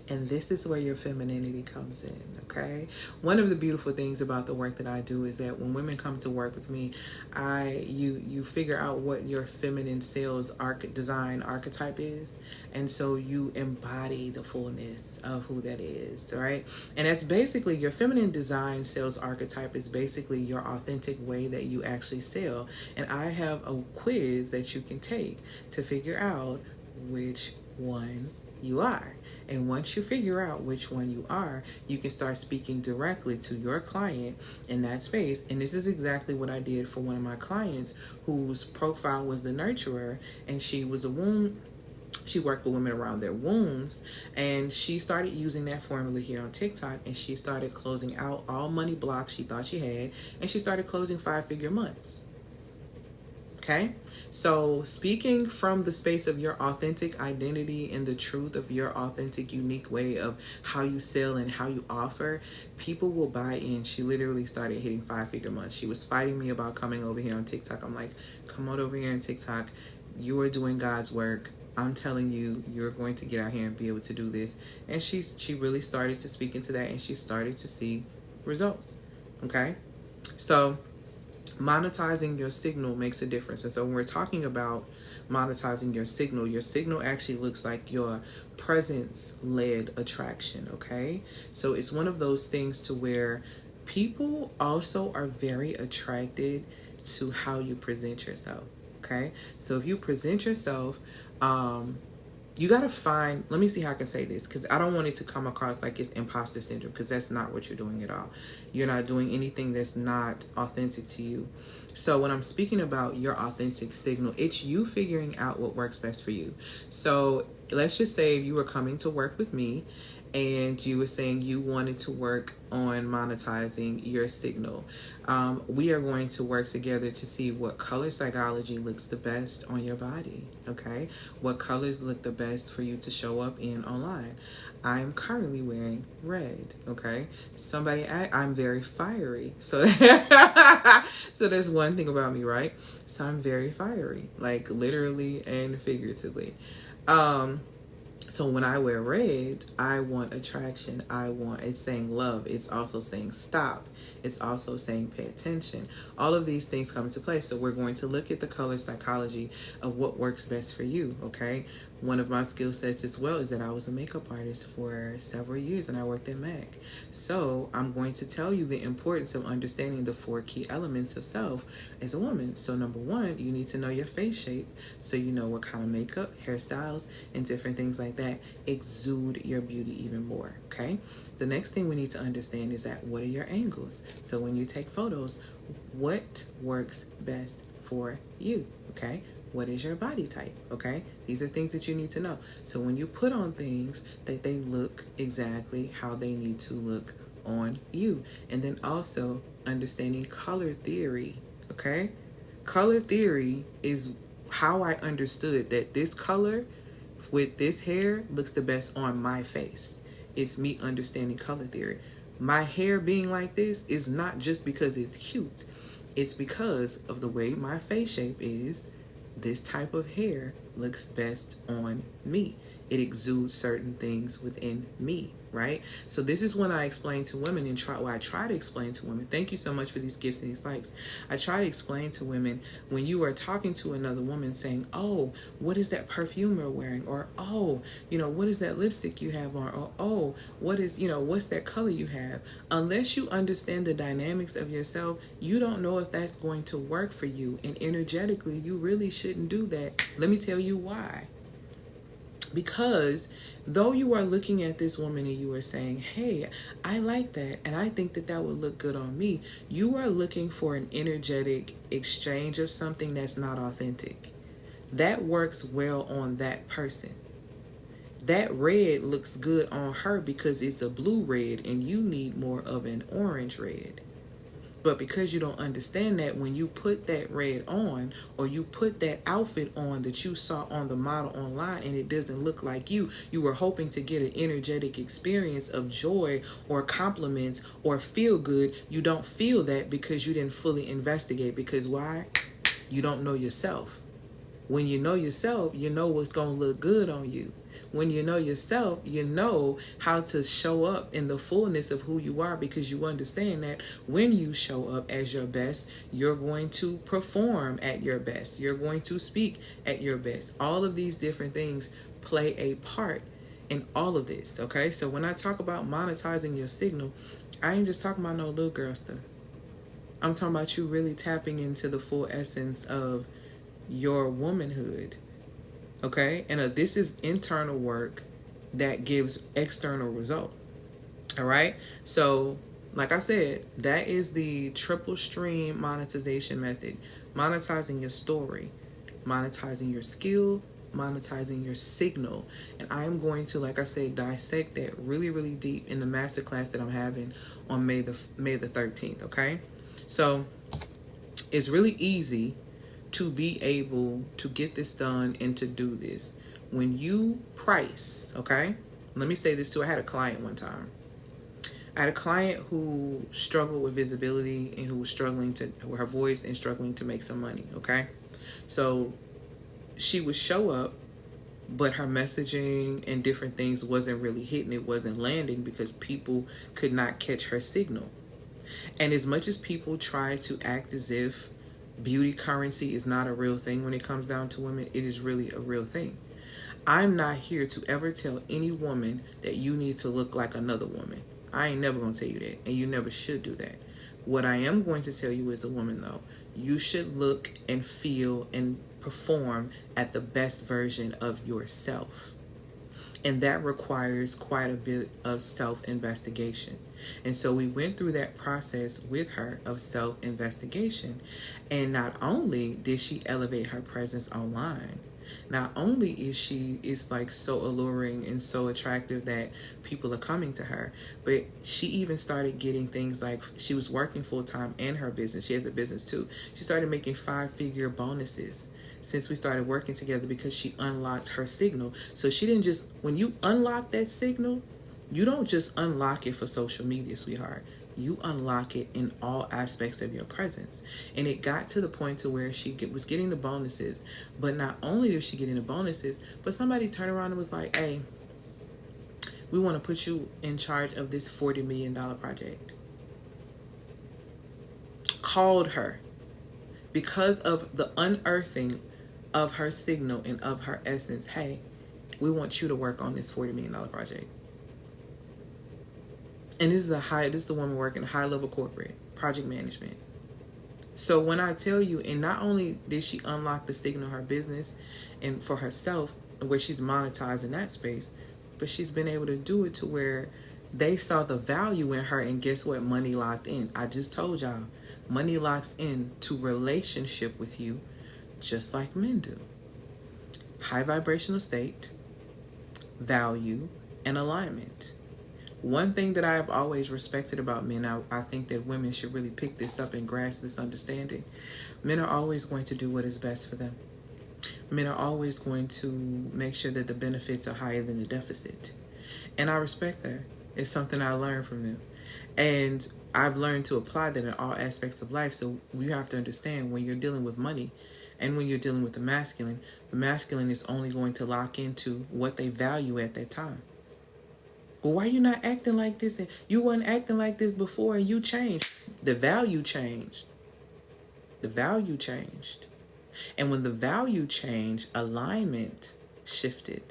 And this is where your femininity comes in, okay? One of the beautiful things about the work that I do is that when women come to work with me, you figure out what your feminine sales design archetype is, and so you embody the fullness of who that is, right? And that's basically your feminine design sales archetype is basically your authentic way that you actually sell. And I have a quiz that you can take to figure out which one you are. And once you figure out which one you are, you can start speaking directly to your client in that space. And this is exactly what I did for one of my clients whose profile was the nurturer, and she was a womb. She worked with women around their wombs, and she started using that formula here on TikTok, and she started closing out all money blocks she thought she had, and she started closing 5-figure months. Okay, so speaking from the space of your authentic identity and the truth of your authentic, unique way of how you sell and how you offer, people will buy in. She literally started hitting 5-figure months. She was fighting me about coming over here on TikTok. I'm like, come on over here on TikTok. You are doing God's work. I'm telling you, you're going to get out here and be able to do this. And she really started to speak into that, and she started to see results. Okay, so monetizing your signal makes a difference. And so when we're talking about monetizing your signal. Your signal actually looks like your presence-led attraction, okay? So it's one of those things to where people also are very attracted to how you present yourself, okay? So if you present yourself, you got to find, let me see how I can say this, because I don't want it to come across like it's imposter syndrome, because that's not what you're doing at all. You're not doing anything that's not authentic to you. So when I'm speaking about your authentic signal, it's you figuring out what works best for you. So let's just say if you were coming to work with me and you were saying you wanted to work on monetizing your signal. We are going to work together to see what color psychology looks the best on your body, okay? What colors look the best for you to show up in online. I'm currently wearing red, okay? I'm very fiery. So, so that's one thing about me, right? So I'm very fiery, like literally and figuratively. So when I wear red, I want attraction. It's saying love. It's also saying stop. It's also saying pay attention. All of these things come into play. So we're going to look at the color psychology of what works best for you, okay? One of my skill sets as well is that I was a makeup artist for several years and I worked at MAC. So I'm going to tell you the importance of understanding the 4 key elements of self as a woman. So number 1, you need to know your face shape. So you know what kind of makeup, hairstyles, and different things like that exude your beauty even more, okay? The next thing we need to understand is that what are your angles? So when you take photos, what works best for you, okay? What is your body type, okay? These are things that you need to know. So when you put on things, that they look exactly how they need to look on you. And then also understanding color theory, okay? Color theory is how I understood that this color with this hair looks the best on my face. It's me understanding color theory. My hair being like this is not just because it's cute. It's because of the way my face shape is. This type of hair looks best on me. It exudes certain things within me, right? So this is when I explain to women and I try to explain to women. Thank you so much for these gifts and these likes. I try to explain to women when you are talking to another woman saying, oh, what is that perfume you're wearing? Or, oh, what is that lipstick you have on? Or, oh, what's that color you have? Unless you understand the dynamics of yourself, you don't know if that's going to work for you. And energetically, you really shouldn't do that. Let me tell you why. Because though you are looking at this woman and you are saying, hey, I like that and I think that that would look good on me, you are looking for an energetic exchange of something that's not authentic. That works well on that person. That red looks good on her because it's a blue red and you need more of an orange red. But because you don't understand that, when you put that red on or you put that outfit on that you saw on the model online and it doesn't look like you were hoping to get an energetic experience of joy or compliments or feel good. You don't feel that because you didn't fully investigate. Because why? You don't know yourself. When you know yourself, you know what's going to look good on you. When you know yourself, you know how to show up in the fullness of who you are, because you understand that when you show up as your best, you're going to perform at your best. You're going to speak at your best. All of these different things play a part in all of this, okay? So when I talk about monetizing your signal, I ain't just talking about no little girl stuff. I'm talking about you really tapping into the full essence of your womanhood. Okay, and this is internal work that gives external result. All right, so like I said, that is the triple stream monetization method. Monetizing your story, monetizing your skill, monetizing your signal. And I am going to, like I said, dissect that really, really deep in the masterclass that I'm having on May the 13th. Okay, so it's really easy to be able to get this done and to do this. When you price, okay? Let me say this too. I had a client one time. I had a client who struggled with visibility and who was struggling with her voice and struggling to make some money, okay? So she would show up, but her messaging and different things wasn't really hitting. It wasn't landing because people could not catch her signal. And as much as people try to act as if beauty currency is not a real thing when it comes down to women. It is really a real thing. I'm not here to ever tell any woman that you need to look like another woman. I ain't never going to tell you that, and you never should do that. What I am going to tell you as a woman, though, you should look and feel and perform at the best version of yourself. And that requires quite a bit of self-investigation. And so we went through that process with her of self-investigation. And not only did she elevate her presence online, not only is like so alluring and so attractive that people are coming to her, but she even started getting things like, she was working full-time in her business. She has a business too. She started making 5-figure bonuses since we started working together because she unlocked her signal. So she didn't just, when you unlock that signal, you don't just unlock it for social media, sweetheart. You unlock it in all aspects of your presence. And it got to the point to where she was getting the bonuses. But not only was she getting the bonuses, but somebody turned around and was like, hey, we want to put you in charge of this $40 million project. Called her because of the unearthing of her signal and of her essence. Hey, we want you to work on this $40 million project. And this is the woman working high level corporate project management. So when I tell you, and not only did she unlock the signal of her business and for herself, where she's monetized in that space, but she's been able to do it to where they saw the value in her. And guess what? Money locked in. I just told y'all, money locks in to relationship with you, just like men do. High vibrational state, value, and alignment. One thing that I have always respected about men, I think that women should really pick this up and grasp this understanding. Men are always going to do what is best for them. Men are always going to make sure that the benefits are higher than the deficit. And I respect that. It's something I learned from them. And I've learned to apply that in all aspects of life. So you have to understand, when you're dealing with money and when you're dealing with the masculine is only going to lock into what they value at that time. Well, why are you not acting like this? And you weren't acting like this before, and you changed. The value changed. The value changed. And when the value changed, alignment shifted.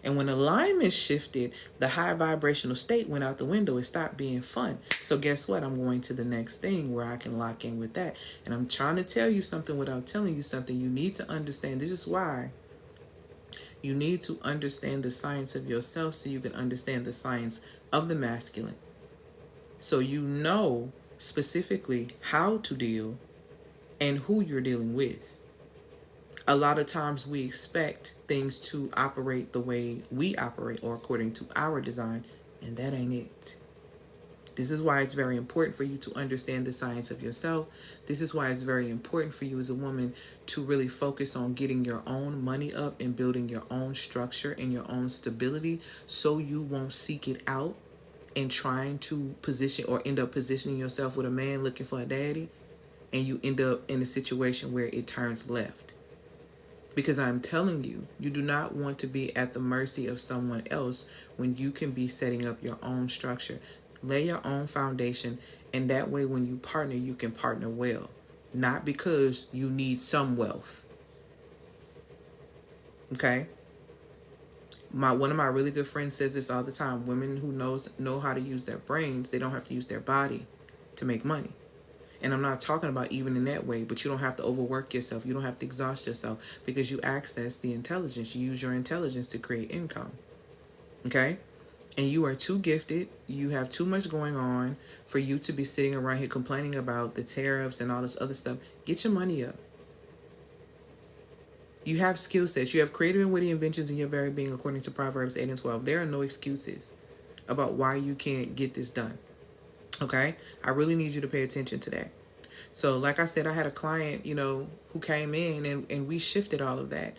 And when alignment shifted, the high vibrational state went out the window. It stopped being fun. So guess what? I'm going to the next thing where I can lock in with that. And I'm trying to tell you something without telling you something. You need to understand. This is why you need to understand the science of yourself so you can understand the science of the masculine. So you know specifically how to deal and who you're dealing with. A lot of times we expect things to operate the way we operate or according to our design, and that ain't it. This is why it's very important for you to understand the science of yourself. This is why it's very important for you as a woman to really focus on getting your own money up and building your own structure and your own stability, so you won't seek it out and trying to position or end up positioning yourself with a man looking for a daddy, and you end up in a situation where it turns left. Because I'm telling you, you do not want to be at the mercy of someone else when you can be setting up your own structure. Lay your own foundation, and that way when you partner, you can partner well. Not because you need some wealth. Okay? One of my really good friends says this all the time. Women who know how to use their brains, they don't have to use their body to make money. And I'm not talking about even in that way, but you don't have to overwork yourself. You don't have to exhaust yourself because you access the intelligence. You use your intelligence to create income. Okay? And you are too gifted, you have too much going on for you to be sitting around here complaining about the tariffs and all this other stuff. Get your money up. You have skill sets. You have creative and witty inventions in your very being, according to Proverbs 8 and 12. There are no excuses about why you can't get this done. Okay? I really need you to pay attention to that. So like I said, I had a client, who came in and we shifted all of that.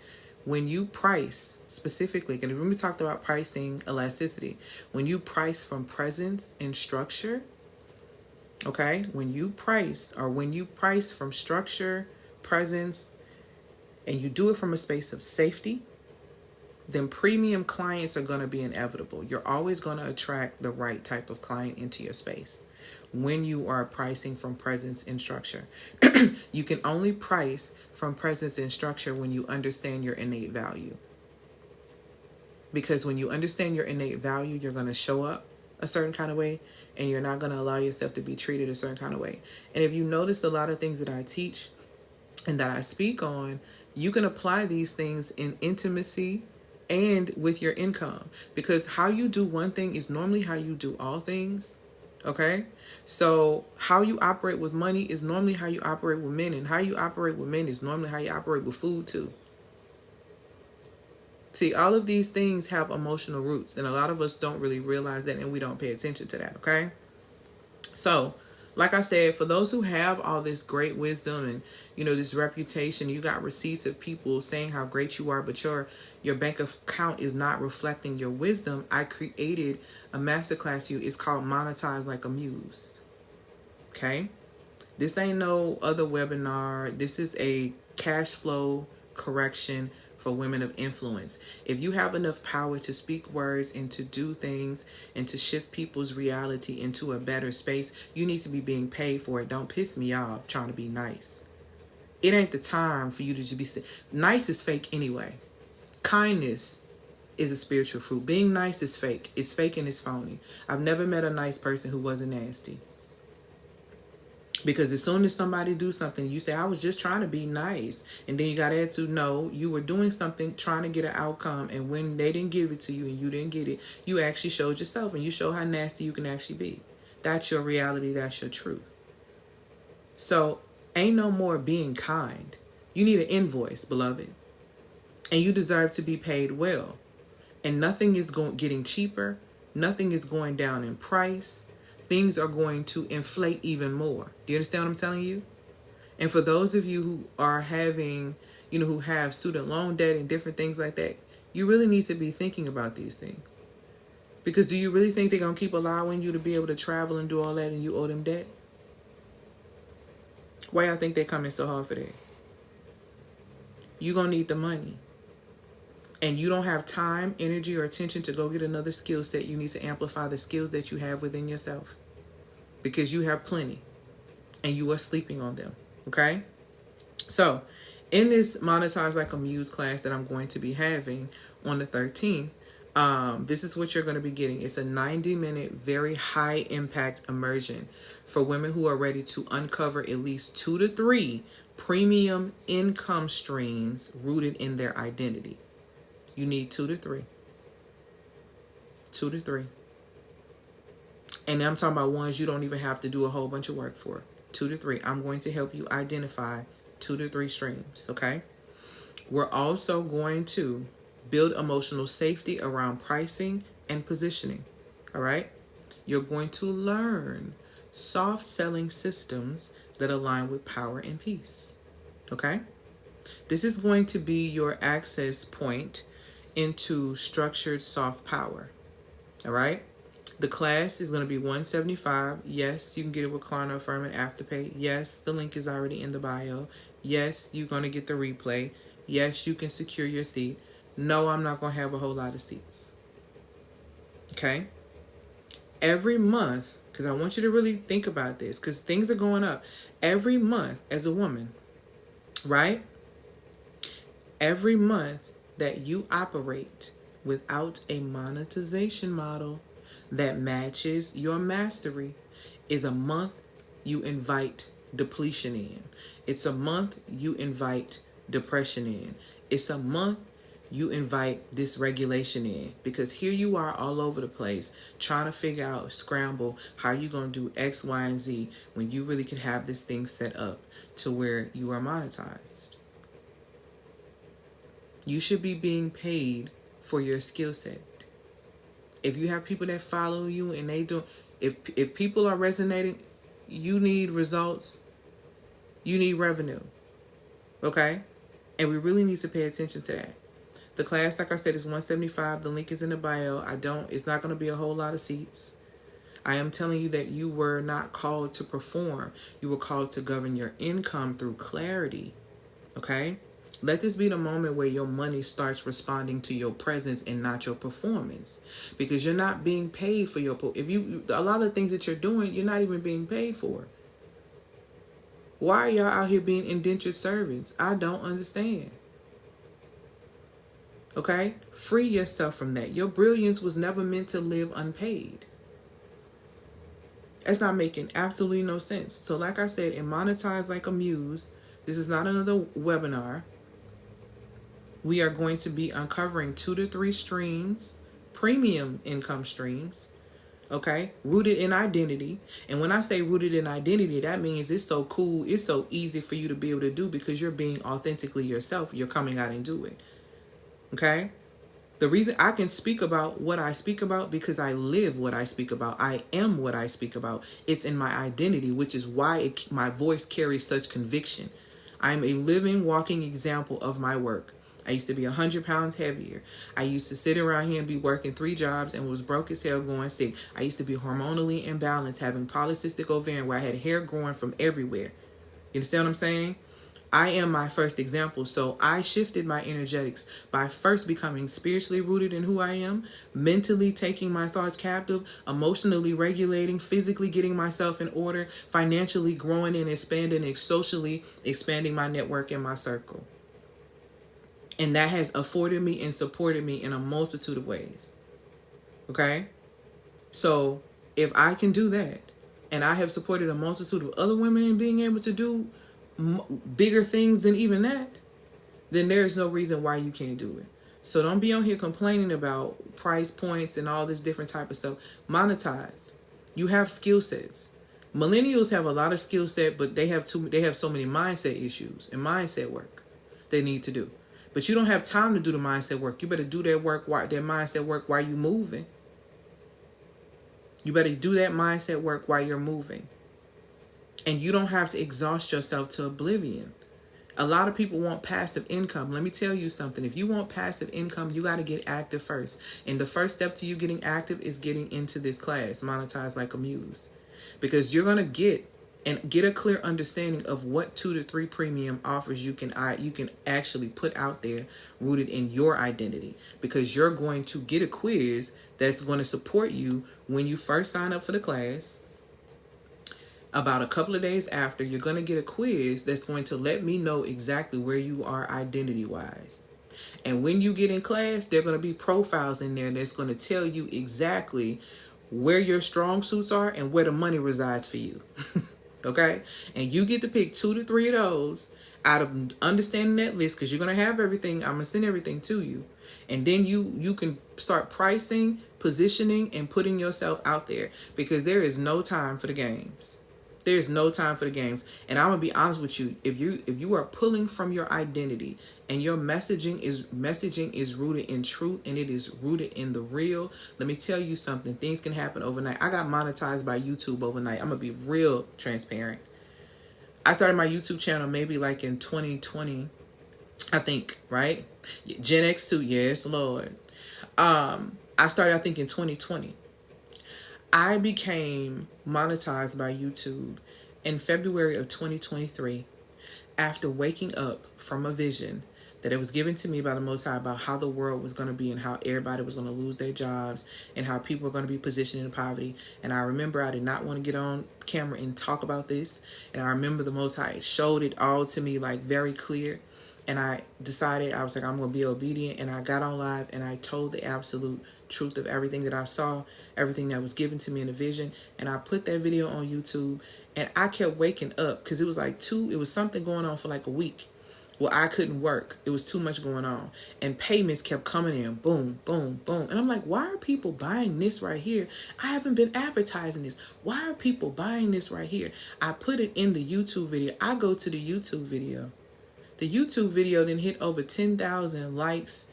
When you price specifically, and remember we talked about pricing elasticity. When you price from presence and structure, okay? When you price from structure, presence, and you do it from a space of safety, then premium clients are going to be inevitable. You're always going to attract the right type of client into your space when you are pricing from presence and structure. You can only price from presence and structure when you understand your innate value. Because when you understand your innate value, you're going to show up a certain kind of way, and you're not going to allow yourself to be treated a certain kind of way. And if you notice, a lot of things that I teach and that I speak on, you can apply these things in intimacy and with your income, because how you do one thing is normally how you do all things. Okay, so how you operate with money is normally how you operate with men, and how you operate with men is normally how you operate with food too. See, all of these things have emotional roots, and a lot of us don't really realize that, and we don't pay attention to that. Okay, so like I said, for those who have all this great wisdom and, you know, this reputation, you got receipts of people saying how great you are, but your bank account is not reflecting your wisdom. I created a masterclass for you. It's called Monetize Like a Muse. Okay? This ain't no other webinar. This is a cash flow correction for women of influence. If you have enough power to speak words and to do things and to shift people's reality into a better space, you need to be being paid for it. Don't piss me off trying to be nice. It ain't the time for you to just be nice. Is fake anyway. Kindness is a spiritual fruit. Being nice is fake. It's fake and it's phony. I've never met a nice person who wasn't nasty. Because as soon as somebody do something, you say, I was just trying to be nice. And then you got to answer, no, you were doing something, trying to get an outcome. And when they didn't give it to you and you didn't get it, you actually showed yourself, and you show how nasty you can actually be. That's your reality. That's your truth. So ain't no more being kind. You need an invoice, beloved. And you deserve to be paid well. And nothing is getting cheaper. Nothing is going down in price. Things are going to inflate even more. Do you understand what I'm telling you? And for those of you who are having, you know, who have student loan debt and different things like that, you really need to be thinking about these things. Because do you really think they're going to keep allowing you to be able to travel and do all that and you owe them debt? Why y'all think they're coming so hard for that? You're going to need the money. And you don't have time, energy, or attention to go get another skill set. You need to amplify the skills that you have within yourself. Because you have plenty. And you are sleeping on them. Okay? So, in this Monetize Like a Muse class that I'm going to be having on the 13th, this is what you're going to be getting. It's a 90-minute, very high-impact immersion for women who are ready to uncover at least 2 to 3 premium income streams rooted in their identity. You need 2 to 3. 2 to 3. And I'm talking about ones you don't even have to do a whole bunch of work for. 2 to 3. I'm going to help you identify 2 to 3 streams, okay? We're also going to build emotional safety around pricing and positioning, all right? You're going to learn soft selling systems that align with power and peace, okay? This is going to be your access point into structured soft power. All right. The class is going to be $175. Yes, you can get it with Klarna, Affirm, and Afterpay. Yes, the link is already in the bio. Yes, you're going to get the replay. Yes, you can secure your seat. No, I'm not going to have a whole lot of seats. Okay. Every month, because I want you to really think about this, because things are going up. Every month as a woman, right? Every month that you operate without a monetization model that matches your mastery is a month you invite depletion in. It's a month you invite depression in. It's a month you invite dysregulation in. Because here you are all over the place trying to figure out, scramble, how you going to do X, Y, and Z when you really can have this thing set up to where you are monetized. You should be being paid for your skill set. If you have people that follow you and they don't, if people are resonating, you need results, you need revenue. Okay? And we really need to pay attention to that. The class, like I said, is $175. The link is in the bio. It's not going to be a whole lot of seats. I am telling you that you were not called to perform. You were called to govern your income through clarity. Okay? Let this be the moment where your money starts responding to your presence and not your performance, because you're not being paid for your, if you, a lot of things that you're doing, you're not even being paid for. Why are y'all out here being indentured servants? I don't understand. Okay? Free yourself from that. Your brilliance was never meant to live unpaid. That's not making absolutely no sense. So like I said, in Monetize Like a Muse, this is not another webinar. We are going to be uncovering 2 to 3 streams, premium income streams, okay, rooted in identity. And when I say rooted in identity, that means it's so cool, it's so easy for you to be able to do because you're being authentically yourself. You're coming out and do it, okay? The reason I can speak about what I speak about because I live what I speak about. I am what I speak about. It's in my identity, which is why my voice carries such conviction. I'm a living, walking example of my work. I used to be 100 pounds heavier. I used to sit around here and be working 3 jobs and was broke as hell going sick. I used to be hormonally imbalanced, having polycystic ovarian where I had hair growing from everywhere. You understand what I'm saying? I am my first example. So I shifted my energetics by first becoming spiritually rooted in who I am, mentally taking my thoughts captive, emotionally regulating, physically getting myself in order, financially growing and expanding, and socially expanding my network and my circle. And that has afforded me and supported me in a multitude of ways. Okay? So if I can do that, and I have supported a multitude of other women in being able to do bigger things than even that, then there's no reason why you can't do it. So don't be on here complaining about price points and all this different type of stuff. Monetize. You have skill sets. Millennials have a lot of skill set, but they have so many mindset issues and mindset work they need to do. But you don't have time to do the mindset work. You better do that mindset work while you're moving. You better do that mindset work while you're moving. And you don't have to exhaust yourself to oblivion. A lot of people want passive income. Let me tell you something. If you want passive income, you got to get active first. And the first step to you getting active is getting into this class, Monetize Like a Muse. Because you're going to get a clear understanding of what 2 to 3 premium offers you can actually put out there rooted in your identity, because you're going to get a quiz that's going to support you when you first sign up for the class. About a couple of days after, you're going to get a quiz that's going to let me know exactly where you are identity wise. And when you get in class, there are going to be profiles in there that's going to tell you exactly where your strong suits are and where the money resides for you. Okay? And you get to pick 2 to 3 of those out of understanding that list, because you're going to have everything. I'm going to send everything to you. And then you can start pricing, positioning, and putting yourself out there, because there is no time for the games. There's no time for the games. And I'm going to be honest with you. If you are pulling from your identity and your messaging is rooted in truth and it is rooted in the real, let me tell you something. Things can happen overnight. I got monetized by YouTube overnight. I'm going to be real transparent. I started my YouTube channel maybe like in 2020, I think, right? Gen X2, yes, Lord. I started, I think, in 2020. I became monetized by YouTube in February of 2023 after waking up from a vision that it was given to me by the Most High about how the world was going to be and how everybody was going to lose their jobs and how people were going to be positioned in poverty. And I remember I did not want to get on camera and talk about this. And I remember the Most High showed it all to me like very clear. And I decided, I was like, I'm going to be obedient. And I got on live and I told the absolute truth of everything that I saw, everything that was given to me in a vision. And I put that video on YouTube, and I kept waking up because it was something going on for like a week. Well, I couldn't work. It was too much going on. And payments kept coming in. Boom, boom, boom. And I'm like, why are people buying this right here? I haven't been advertising this. Why are people buying this right here? I put it in the YouTube video. I go to the YouTube video. The YouTube video then hit over 10,000 likes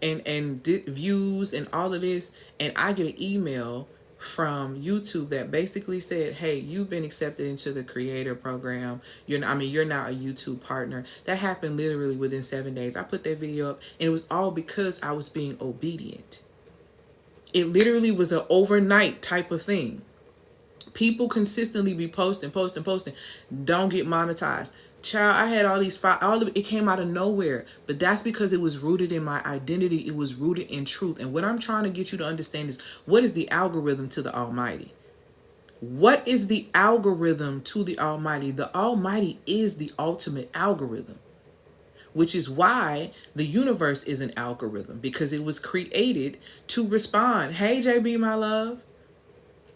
and views and all of this. And I get an email from YouTube that basically said, hey, you've been accepted into the creator program. You're now a YouTube partner. That happened literally within 7 days. I put that video up, and it was all because I was being obedient. It literally was an overnight type of thing. People consistently be posting, don't get monetized. Child, I had all these all of it came out of nowhere. But that's because it was rooted in my identity. It was rooted in truth. And what I'm trying to get you to understand is, what is the algorithm to the Almighty? What is the algorithm to the Almighty? The Almighty is the ultimate algorithm, which is why the universe is an algorithm, because it was created to respond. Hey, JB, my love.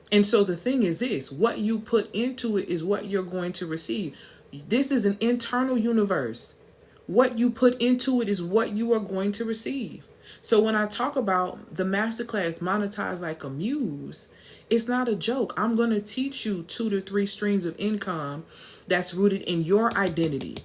And so the thing is this, what you put into it is what you're going to receive. This is an internal universe. What you put into it is what you are going to receive. So when I talk about the masterclass Monetize Like a Muse, it's not a joke. I'm going to teach you 2 to 3 streams of income that's rooted in your identity.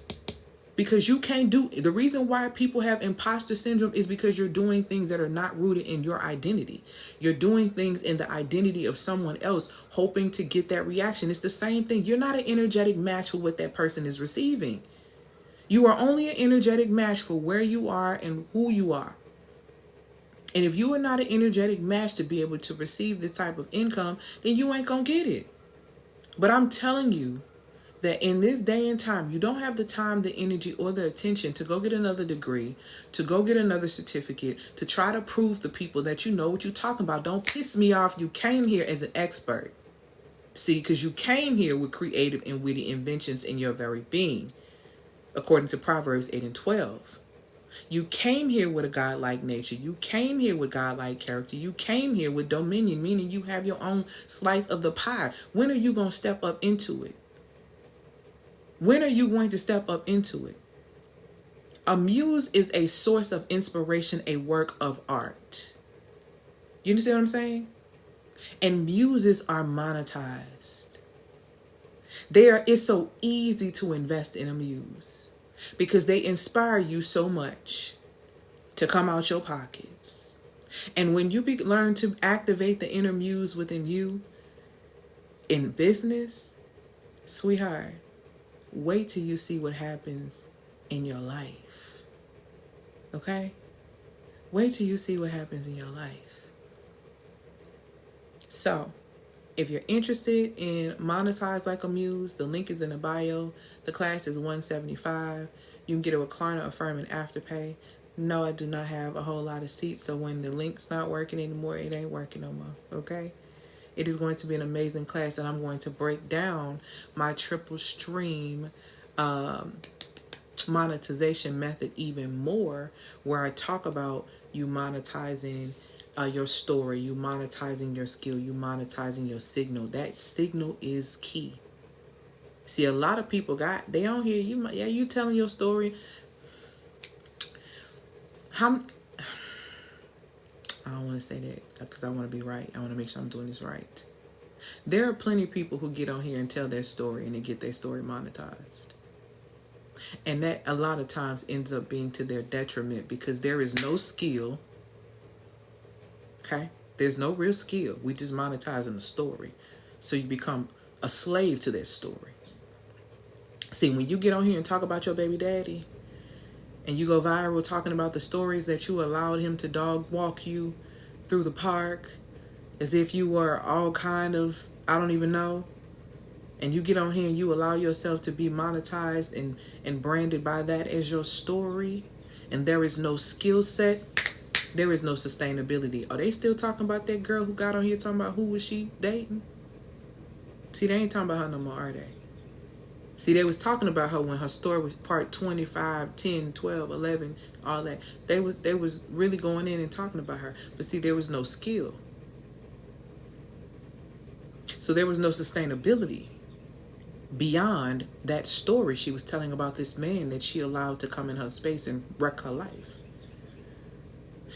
Because you can't do, the reason why people have imposter syndrome is because you're doing things that are not rooted in your identity. You're doing things in the identity of someone else, hoping to get that reaction. It's the same thing. You're not an energetic match for what that person is receiving. You are only an energetic match for where you are and who you are. And if you are not an energetic match to be able to receive this type of income, then you ain't gonna get it. But I'm telling you, that in this day and time, you don't have the time, the energy, or the attention to go get another degree, to go get another certificate, to try to prove to people that you know what you're talking about. Don't piss me off. You came here as an expert. See, because you came here with creative and witty inventions in your very being, according to Proverbs 8 and 12. You came here with a godlike nature. You came here with godlike character. You came here with dominion, meaning you have your own slice of the pie. When are you going to step up into it? When are you going to step up into it? A muse is a source of inspiration, a work of art. You understand what I'm saying? And muses are monetized. It's so easy to invest in a muse because they inspire you so much to come out your pockets. And when you learn to activate the inner muse within you in business, sweetheart, wait till you see what happens in your life. Okay? Wait till you see what happens in your life. So, if you're interested in Monetize Like a Muse, the link is in the bio. The class is $175. You can get a recliner, affirm, and afterpay. No, I do not have a whole lot of seats, so when the link's not working anymore, it ain't working no more. Okay? It is going to be an amazing class, and I'm going to break down my triple stream monetization method even more, where I talk about you monetizing your story, you monetizing your skill, you monetizing your signal. That signal is key. See, a lot of people they on here, you telling your story. I don't want to say that because I want to be right. I want to make sure I'm doing this right. There are plenty of people who get on here and tell their story and they get their story monetized. And that a lot of times ends up being to their detriment because there is no skill. Okay? There's no real skill. We just monetizing the story. So you become a slave to that story. See, when you get on here and talk about your baby daddy, and you go viral talking about the stories that you allowed him to dog walk you through the park as if you were all kind of, I don't even know, and you get on here and you allow yourself to be monetized and branded by that as your story, and there is no skill set, there is no sustainability. Are they still talking about that girl who got on here talking about who was she dating? See, they ain't talking about her no more, are they? See, they was talking about her when her story was part 25, 10, 12, 11, all that. They was really going in and talking about her. But see, there was no skill. So there was no sustainability beyond that story she was telling about this man that she allowed to come in her space and wreck her life.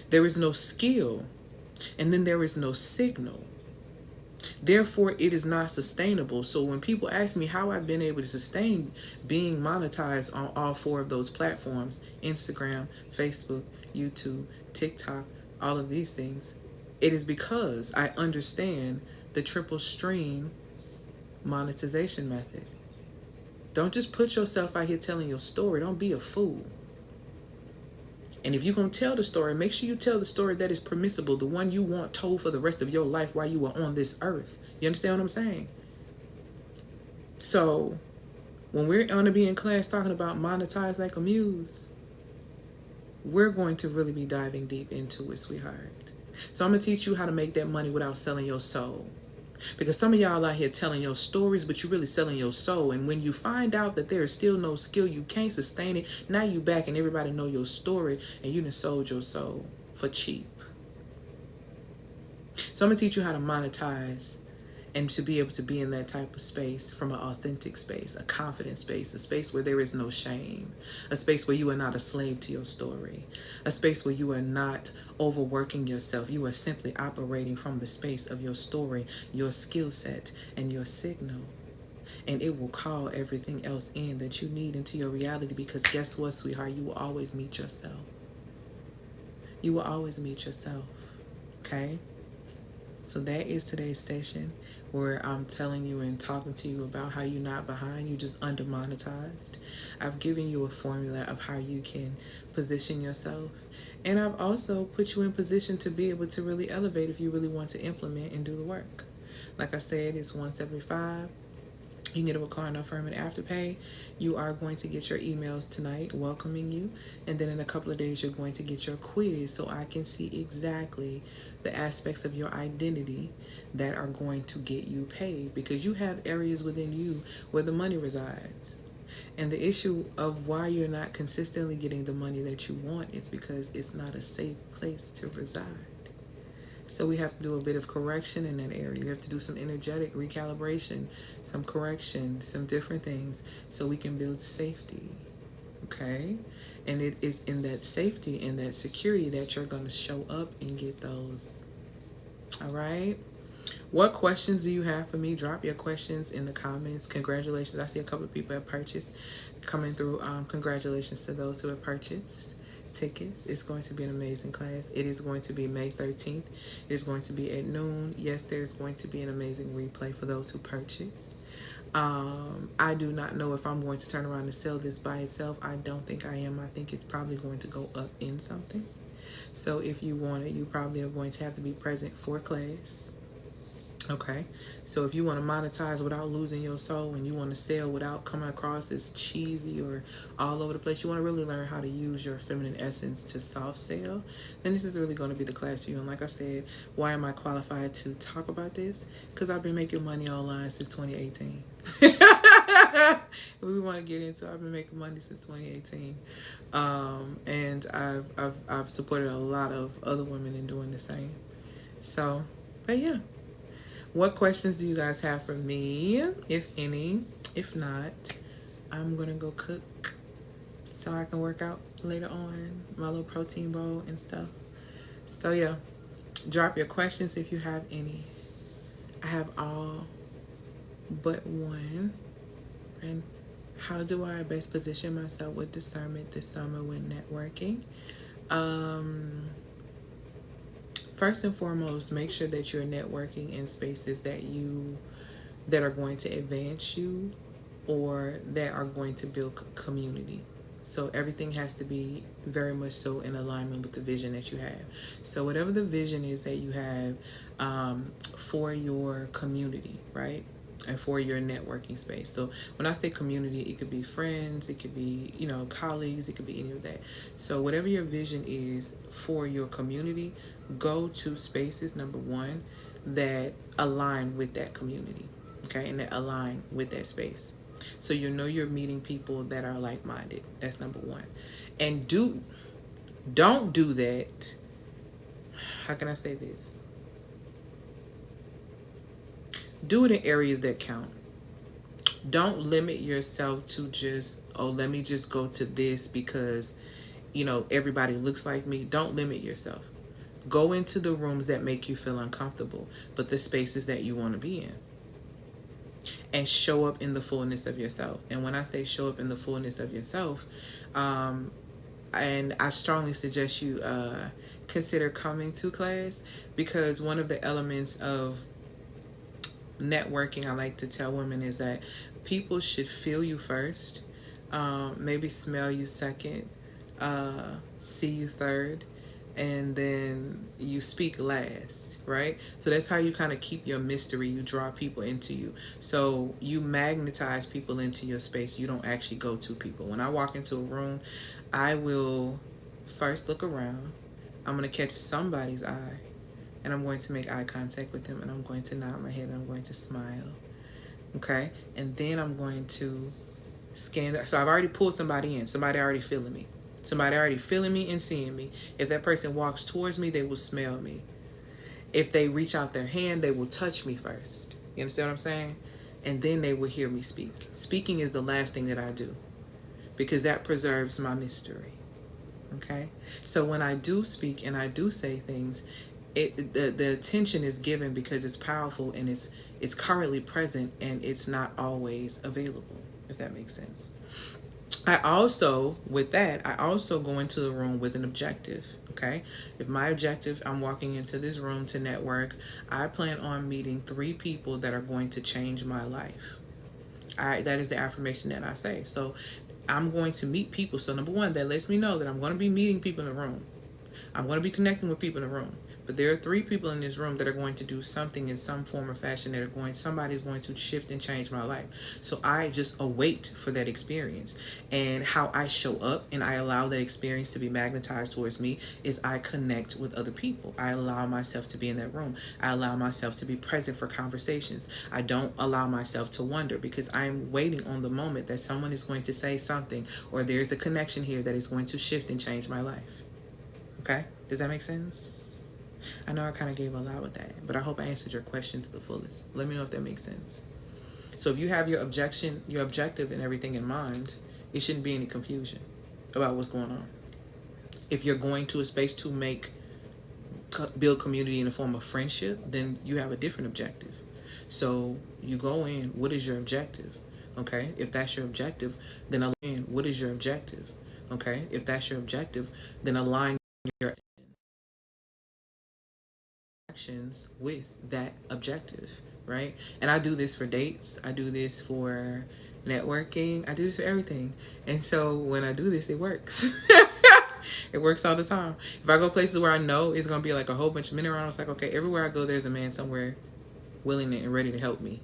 There is no skill, and then there is no signal. Therefore, it is not sustainable. So when people ask me how I've been able to sustain being monetized on all 4 of those platforms, Instagram, Facebook, YouTube, TikTok, all of these things, it is because I understand the triple stream monetization method. Don't just put yourself out here telling your story. Don't be a fool. And if you're going to tell the story, make sure you tell the story that is permissible, the one you want told for the rest of your life while you are on this earth. You understand what I'm saying? So When we're going to be in class talking about monetize like a muse, we're going to really be diving deep into it, sweetheart. So I'm going to teach you how to make that money without selling your soul. Because some of y'all out here telling your stories, but you're really selling your soul. And when you find out that there is still no skill, you can't sustain it, now you back and everybody know your story and you done sold your soul for cheap. So I'm going to teach you how to monetize and to be able to be in that type of space from an authentic space, a confident space, a space where there is no shame, a space where you are not a slave to your story, a space where you are not overworking yourself. You are simply operating from the space of your story, your skill set, and your signal. And it will call everything else in that you need into your reality, because guess what, sweetheart? You will always meet yourself. You will always meet yourself. Okay? So that is today's session, where I'm telling you and talking to you about how you're not behind, you just under-monetized. I've given you a formula of how you can position yourself. And I've also put you in position to be able to really elevate if you really want to implement and do the work. Like I said, it's 175. You can get a recliner firm and afterpay. You are going to get your emails tonight welcoming you. And then in a couple of days, you're going to get your quiz so I can see exactly the aspects of your identity that are going to get you paid, because you have areas within you where the money resides. And the issue of why you're not consistently getting the money that you want is because it's not a safe place to reside. So we have to do a bit of correction in that area. You have to do some energetic recalibration, some correction, some different things so we can build safety. Okay? And it is in that safety and that security that you're going to show up and get those. All right? What questions do you have for me? Drop your questions in the comments. Congratulations. I see a couple of people have purchased coming through. Congratulations to those who have purchased tickets. It's going to be an amazing class. It is going to be May 13th. It is going to be at noon. Yes, there's going to be an amazing replay for those who purchase. I do not know if I'm going to turn around and sell this by itself. I don't think I am. I think it's probably going to go up in something. So if you want it, you probably are going to have to be present for class. Okay, so if you want to monetize without losing your soul, and you want to sell without coming across as cheesy or all over the place, you want to really learn how to use your feminine essence to soft sell, then this is really going to be the class for you. And like I said, why am I qualified to talk about this? Because I've been making money online since 2018. We want to get into, I've been making money since 2018. And I've supported a lot of other women in doing the same. So, but yeah. What questions do you guys have for me, if any? If not, I'm going to go cook so I can work out later on, my little protein bowl and stuff. So yeah, drop your questions if you have any. I have all but one. And how do I best position myself with discernment this summer when networking? First and foremost, make sure that you're networking in spaces that are going to advance you or that are going to build community. So everything has to be very much so in alignment with the vision that you have. So whatever the vision is that you have for your community, right? And for your networking space. So when I say community, it could be friends, it could be, colleagues, it could be any of that. So whatever your vision is for your community, go to spaces, number one, that align with that community, okay, and that align with that space. So you're meeting people that are like-minded. That's number one. And don't do that. How can I say this? Do it in areas that count. Don't limit yourself to just, let me just go to this because, everybody looks like me. Don't limit yourself. Go into the rooms that make you feel uncomfortable, but the spaces that you want to be in. And show up in the fullness of yourself. And when I say show up in the fullness of yourself, and I strongly suggest you consider coming to class, because one of the elements of networking, I like to tell women, is that people should feel you first, maybe smell you second, see you third, and then you speak last, right? So that's how you kind of keep your mystery. You draw people into you. So you magnetize people into your space. You don't actually go to people. When I walk into a room, I will first look around. I'm going to catch somebody's eye, and I'm going to make eye contact with them, and I'm going to nod my head, and I'm going to smile. Okay? And then I'm going to scan that. So I've already pulled somebody in. Somebody already feeling me. Somebody already feeling me and seeing me. If that person walks towards me, they will smell me. If they reach out their hand, they will touch me first. You understand what I'm saying? And then they will hear me speak. Speaking is the last thing that I do, because that preserves my mystery. Okay? So when I do speak and I do say things, the attention is given because it's powerful, and it's currently present, and it's not always available, if that makes sense. I also go into the room with an objective. Okay, if my objective, I'm walking into this room to network, I plan on meeting 3 people that are going to change my life. That is the affirmation that I say. So I'm going to meet people. So number 1, that lets me know that I'm going to be meeting people in the room. I'm going to be connecting with people in the room. But there are 3 people in this room that are going to do something in some form or fashion somebody's going to shift and change my life. So I just await for that experience. And how I show up and I allow that experience to be magnetized towards me is I connect with other people. I allow myself to be in that room. I allow myself to be present for conversations. I don't allow myself to wonder, because I'm waiting on the moment that someone is going to say something, or there's a connection here that is going to shift and change my life. Okay? Does that make sense? I know I kind of gave a lot with that, but I hope I answered your question to the fullest. Let me know if that makes sense. So if you have your objective and everything in mind, it shouldn't be any confusion about what's going on. If you're going to a space to build community in the form of friendship, then you have a different objective. So you go in, what is your objective? Okay? If that's your objective, then align. What is your objective? Okay? If that's your objective, then align your actions with that objective, right? And I do this for dates. I do this for networking. I do this for everything. And so when I do this, it works. It works all the time. If I go places where I know it's going to be like a whole bunch of men around, it's like, okay, everywhere I go, there's a man somewhere willing and ready to help me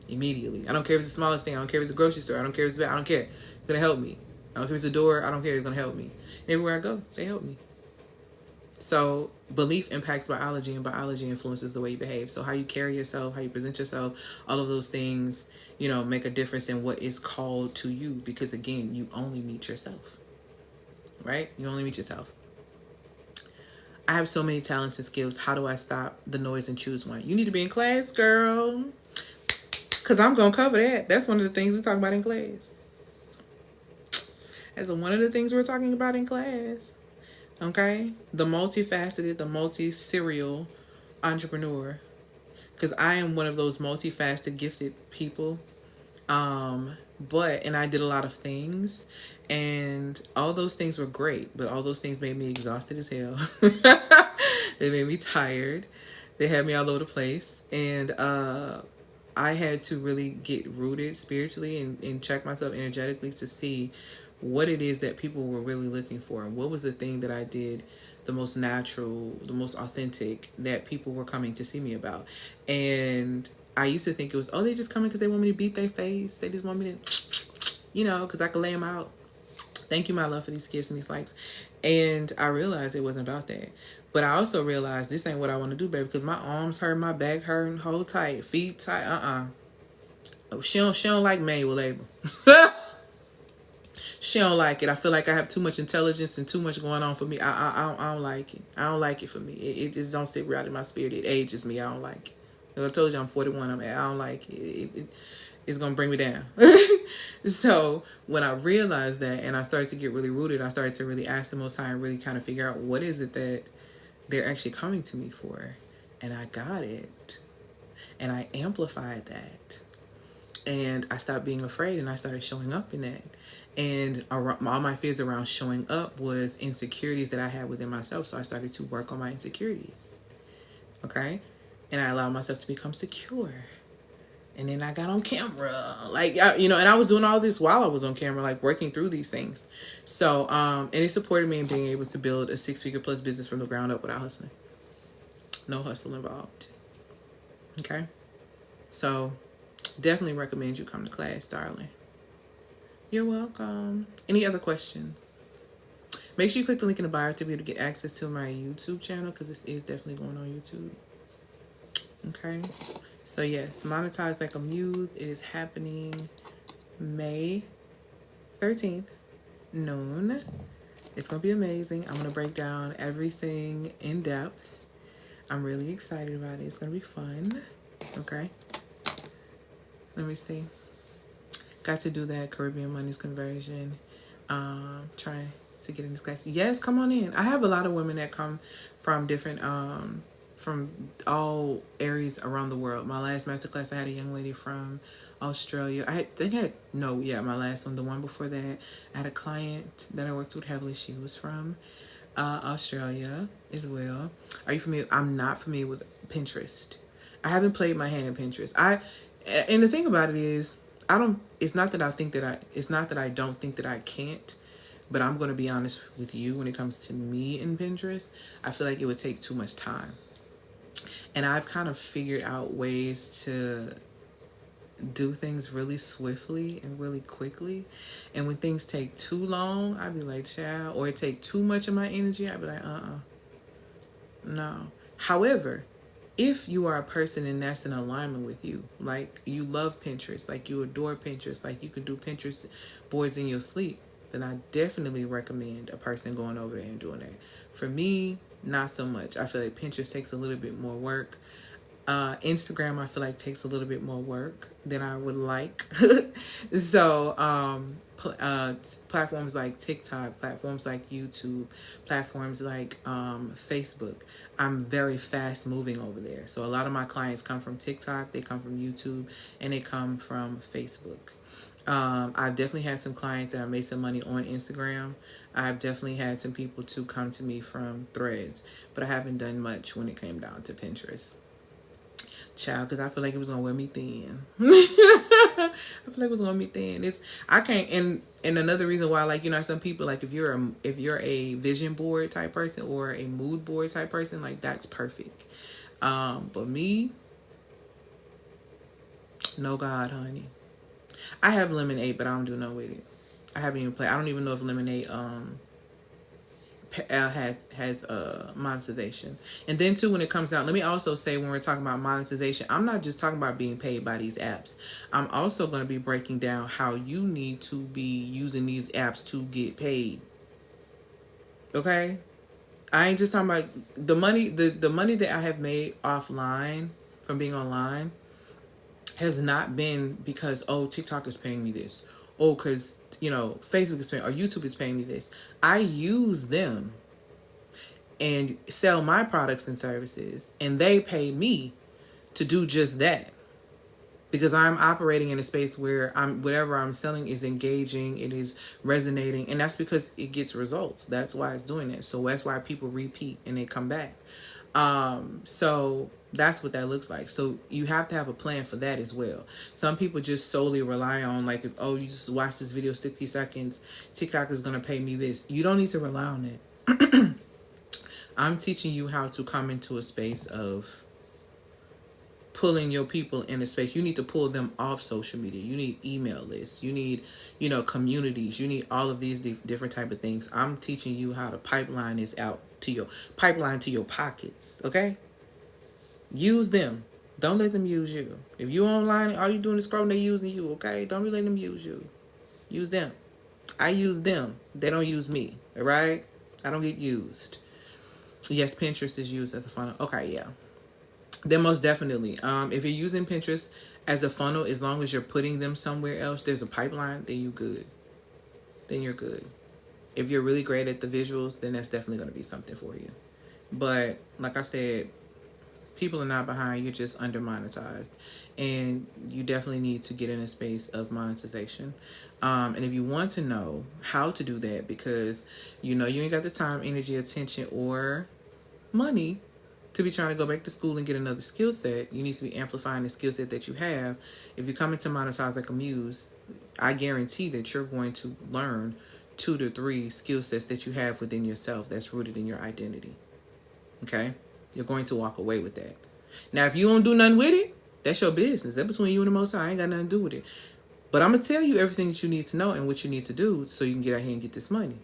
immediately. I don't care if it's the smallest thing. I don't care if it's a grocery store. I don't care if it's bad. I don't care. It's going to help me. I don't care if it's a door. I don't care. It's going to help me. And everywhere I go, they help me. So belief impacts biology, and biology influences the way you behave. So how you carry yourself, how you present yourself, all of those things, make a difference in what is called to you. Because again, you only meet yourself, right? You only meet yourself. I have so many talents and skills. How do I stop the noise and choose one? You need to be in class, girl. Because I'm going to cover that. That's one of the things we talk about in class. That's one of the things we're talking about in class. Okay? The multifaceted, the multi-serial entrepreneur. Because I am one of those multifaceted, gifted people. And I did a lot of things. And all those things were great. But all those things made me exhausted as hell. They made me tired. They had me all over the place. And I had to really get rooted spiritually and check myself energetically to see what it is that people were really looking for, and what was the thing that I did the most natural, the most authentic, that people were coming to see me about. And I used to think it was, they just coming because they want me to beat their face. They just want me to, because I could lay them out. Thank you, my love, for these kisses and these likes. And I realized it wasn't about that. But I also realized this ain't what I want to do, baby, because my arms hurt, my back hurt, hold tight, feet tight. She don't like manual labor. She don't like it. I feel like I have too much intelligence and too much going on for me. I don't like it. I don't like it for me. It just don't sit right in my spirit. It ages me. I don't like it. I told you I'm 41. I don't like it. It's going to bring me down. So when I realized that and I started to get really rooted, I started to really ask the Most High and really kind of figure out what is it that they're actually coming to me for. And I got it. And I amplified that. And I stopped being afraid and I started showing up in that. And all my fears around showing up was insecurities that I had within myself. So I started to work on my insecurities. Okay? And I allowed myself to become secure. And then I got on camera, like, and I was doing all this while I was on camera, like working through these things. So, and it supported me in being able to build a 6-figure plus business from the ground up without hustling. No hustle involved. Okay. So definitely recommend you come to class, darling. You're welcome. Any other questions? Make sure you click the link in the bio to be able to get access to my YouTube channel, because this is definitely going on YouTube. Okay. So yes, Monetize Like a Muse. It is happening May 13th, noon. It's going to be amazing. I'm going to break down everything in depth. I'm really excited about it. It's going to be fun. Okay. Let me see. Got to do that Caribbean monies conversion. Trying to get in this class. Yes, come on in. I have a lot of women that come from different from all areas around the world. My last masterclass, I had a young lady from Australia. My last one, the one before that, I had a client that I worked with heavily. She was from Australia as well. Are you familiar? I'm not familiar with Pinterest. I haven't played my hand in Pinterest. And the thing about it is, it's not that I don't think that I can't, but I'm going to be honest with you. When it comes to me in Pinterest, I feel like it would take too much time. And I've kind of figured out ways to do things really swiftly and really quickly. And when things take too long, I'd be like, child, or it take too much of my energy, I'd be like, no. However, if you are a person and that's in alignment with you, like you love Pinterest, like you adore Pinterest, like you could do Pinterest boards in your sleep, then I definitely recommend a person going over there and doing that. For me, not so much. I feel like Pinterest takes a little bit more work. Instagram, I feel like takes a little bit more work than I would like. So, platforms like TikTok, platforms like YouTube, platforms like Facebook, I'm very fast moving over there. So a lot of my clients come from TikTok, they come from YouTube, and they come from Facebook. I've definitely had some clients that I made some money on Instagram. I've definitely had some people to come to me from Threads, but I haven't done much when it came down to Pinterest. Child, because I feel like it was gonna wear me thin. I feel like it was gonna be thin. I can't. And another reason why, like, some people, like, if you're a vision board type person or a mood board type person, like, that's perfect. But me, no God, honey. I have Lemonade, but I don't do no with it. I haven't even played. I don't even know if Lemonade has monetization. And then too, when it comes out, let me also say, when we're talking about monetization, I'm not just talking about being paid by these apps. I'm also going to be breaking down how you need to be using these apps to get paid. Okay? I ain't just talking about the money. The money that I have made offline from being online has not been because, oh, TikTok is paying me this. Oh, because, Facebook is paying, or YouTube is paying me this. I use them and sell my products and services, and they pay me to do just that. Because I'm operating in a space where whatever I'm selling is engaging, it is resonating, and that's because it gets results. That's why it's doing it. So that's why people repeat and they come back. So that's what that looks like. So you have to have a plan for that as well. Some people just solely rely on, like, if, oh, you just watch this video 60 seconds, TikTok is going to pay me this. You don't need to rely on that. I'm teaching you how to come into a space of pulling your people in a space. You need to pull them off social media. You need email lists. You need, communities. You need all of these different type of things. I'm teaching you how to pipeline this out to your pockets. Okay? Use them. Don't let them use you. If you online, all you doing is scrolling, they using you. Okay? Don't be letting them use you. Use them. I use them. They don't use me. All right? I don't get used. Yes, Pinterest is used as a funnel. Okay, yeah. Then most definitely, if you're using Pinterest as a funnel, as long as you're putting them somewhere else, there's a pipeline, then you're good. If you're really great at the visuals, then that's definitely going to be something for you. But like I said, people are not behind. You're just under-monetized. And you definitely need to get in a space of monetization. And if you want to know how to do that, because you ain't got the time, energy, attention, or money to be trying to go back to school and get another skill set. You need to be amplifying the skill set that you have. If you come into Monetize like a Muse, I guarantee that you're going to learn 2 to 3 skill sets that you have within yourself that's rooted in your identity. Okay? You're going to walk away with that. Now, if you don't do nothing with it, that's your business. That's between you and the Most High. I ain't got nothing to do with it. But I'm going to tell you everything that you need to know and what you need to do so you can get out here and get this money.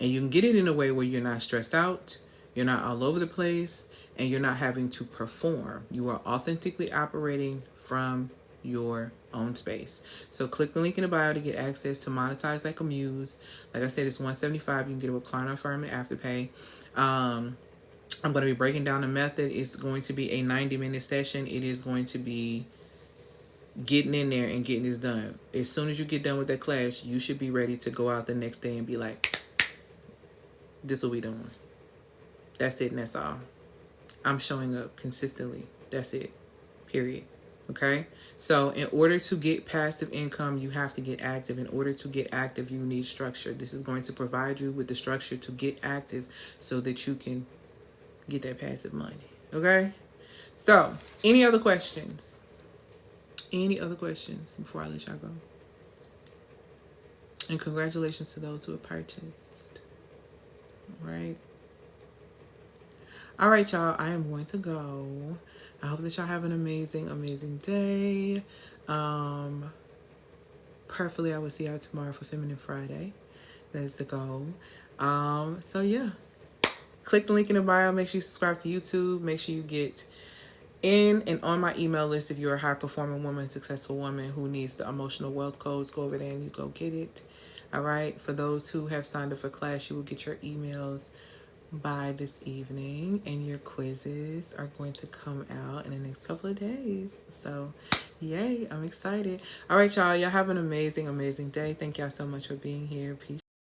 And you can get it in a way where you're not stressed out, you're not all over the place, and you're not having to perform. You are authentically operating from your own space. So click the link in the bio to get access to Monetize Like a Muse. Like I said, it's $175. You can get it with Klarna Affirm and Afterpay. I'm going to be breaking down the method. It's going to be a 90-minute session. It is going to be getting in there and getting this done. As soon as you get done with that class, you should be ready to go out the next day and be like, this will be doing. That's it and that's all. I'm showing up consistently. That's it. Period. Okay? So in order to get passive income, you have to get active. In order to get active, you need structure. This is going to provide you with the structure to get active so that you can get that passive money. Okay? So, any other questions? Any other questions before I let y'all go? And congratulations to those who have purchased. Right? All right, y'all. I am going to go. I hope that y'all have an amazing, amazing day. Preferably, I will see y'all tomorrow for Feminine Friday. That is the goal. So, yeah. Click the link in the bio. Make sure you subscribe to YouTube. Make sure you get in and on my email list if you're a high-performing woman, successful woman who needs the emotional wealth codes. Go over there and you go get it. All right? For those who have signed up for class, you will get your emails by this evening, and your quizzes are going to come out in the next couple of days. So, yay. I'm excited. All right, y'all. Y'all have an amazing, amazing day. Thank y'all so much for being here. Peace.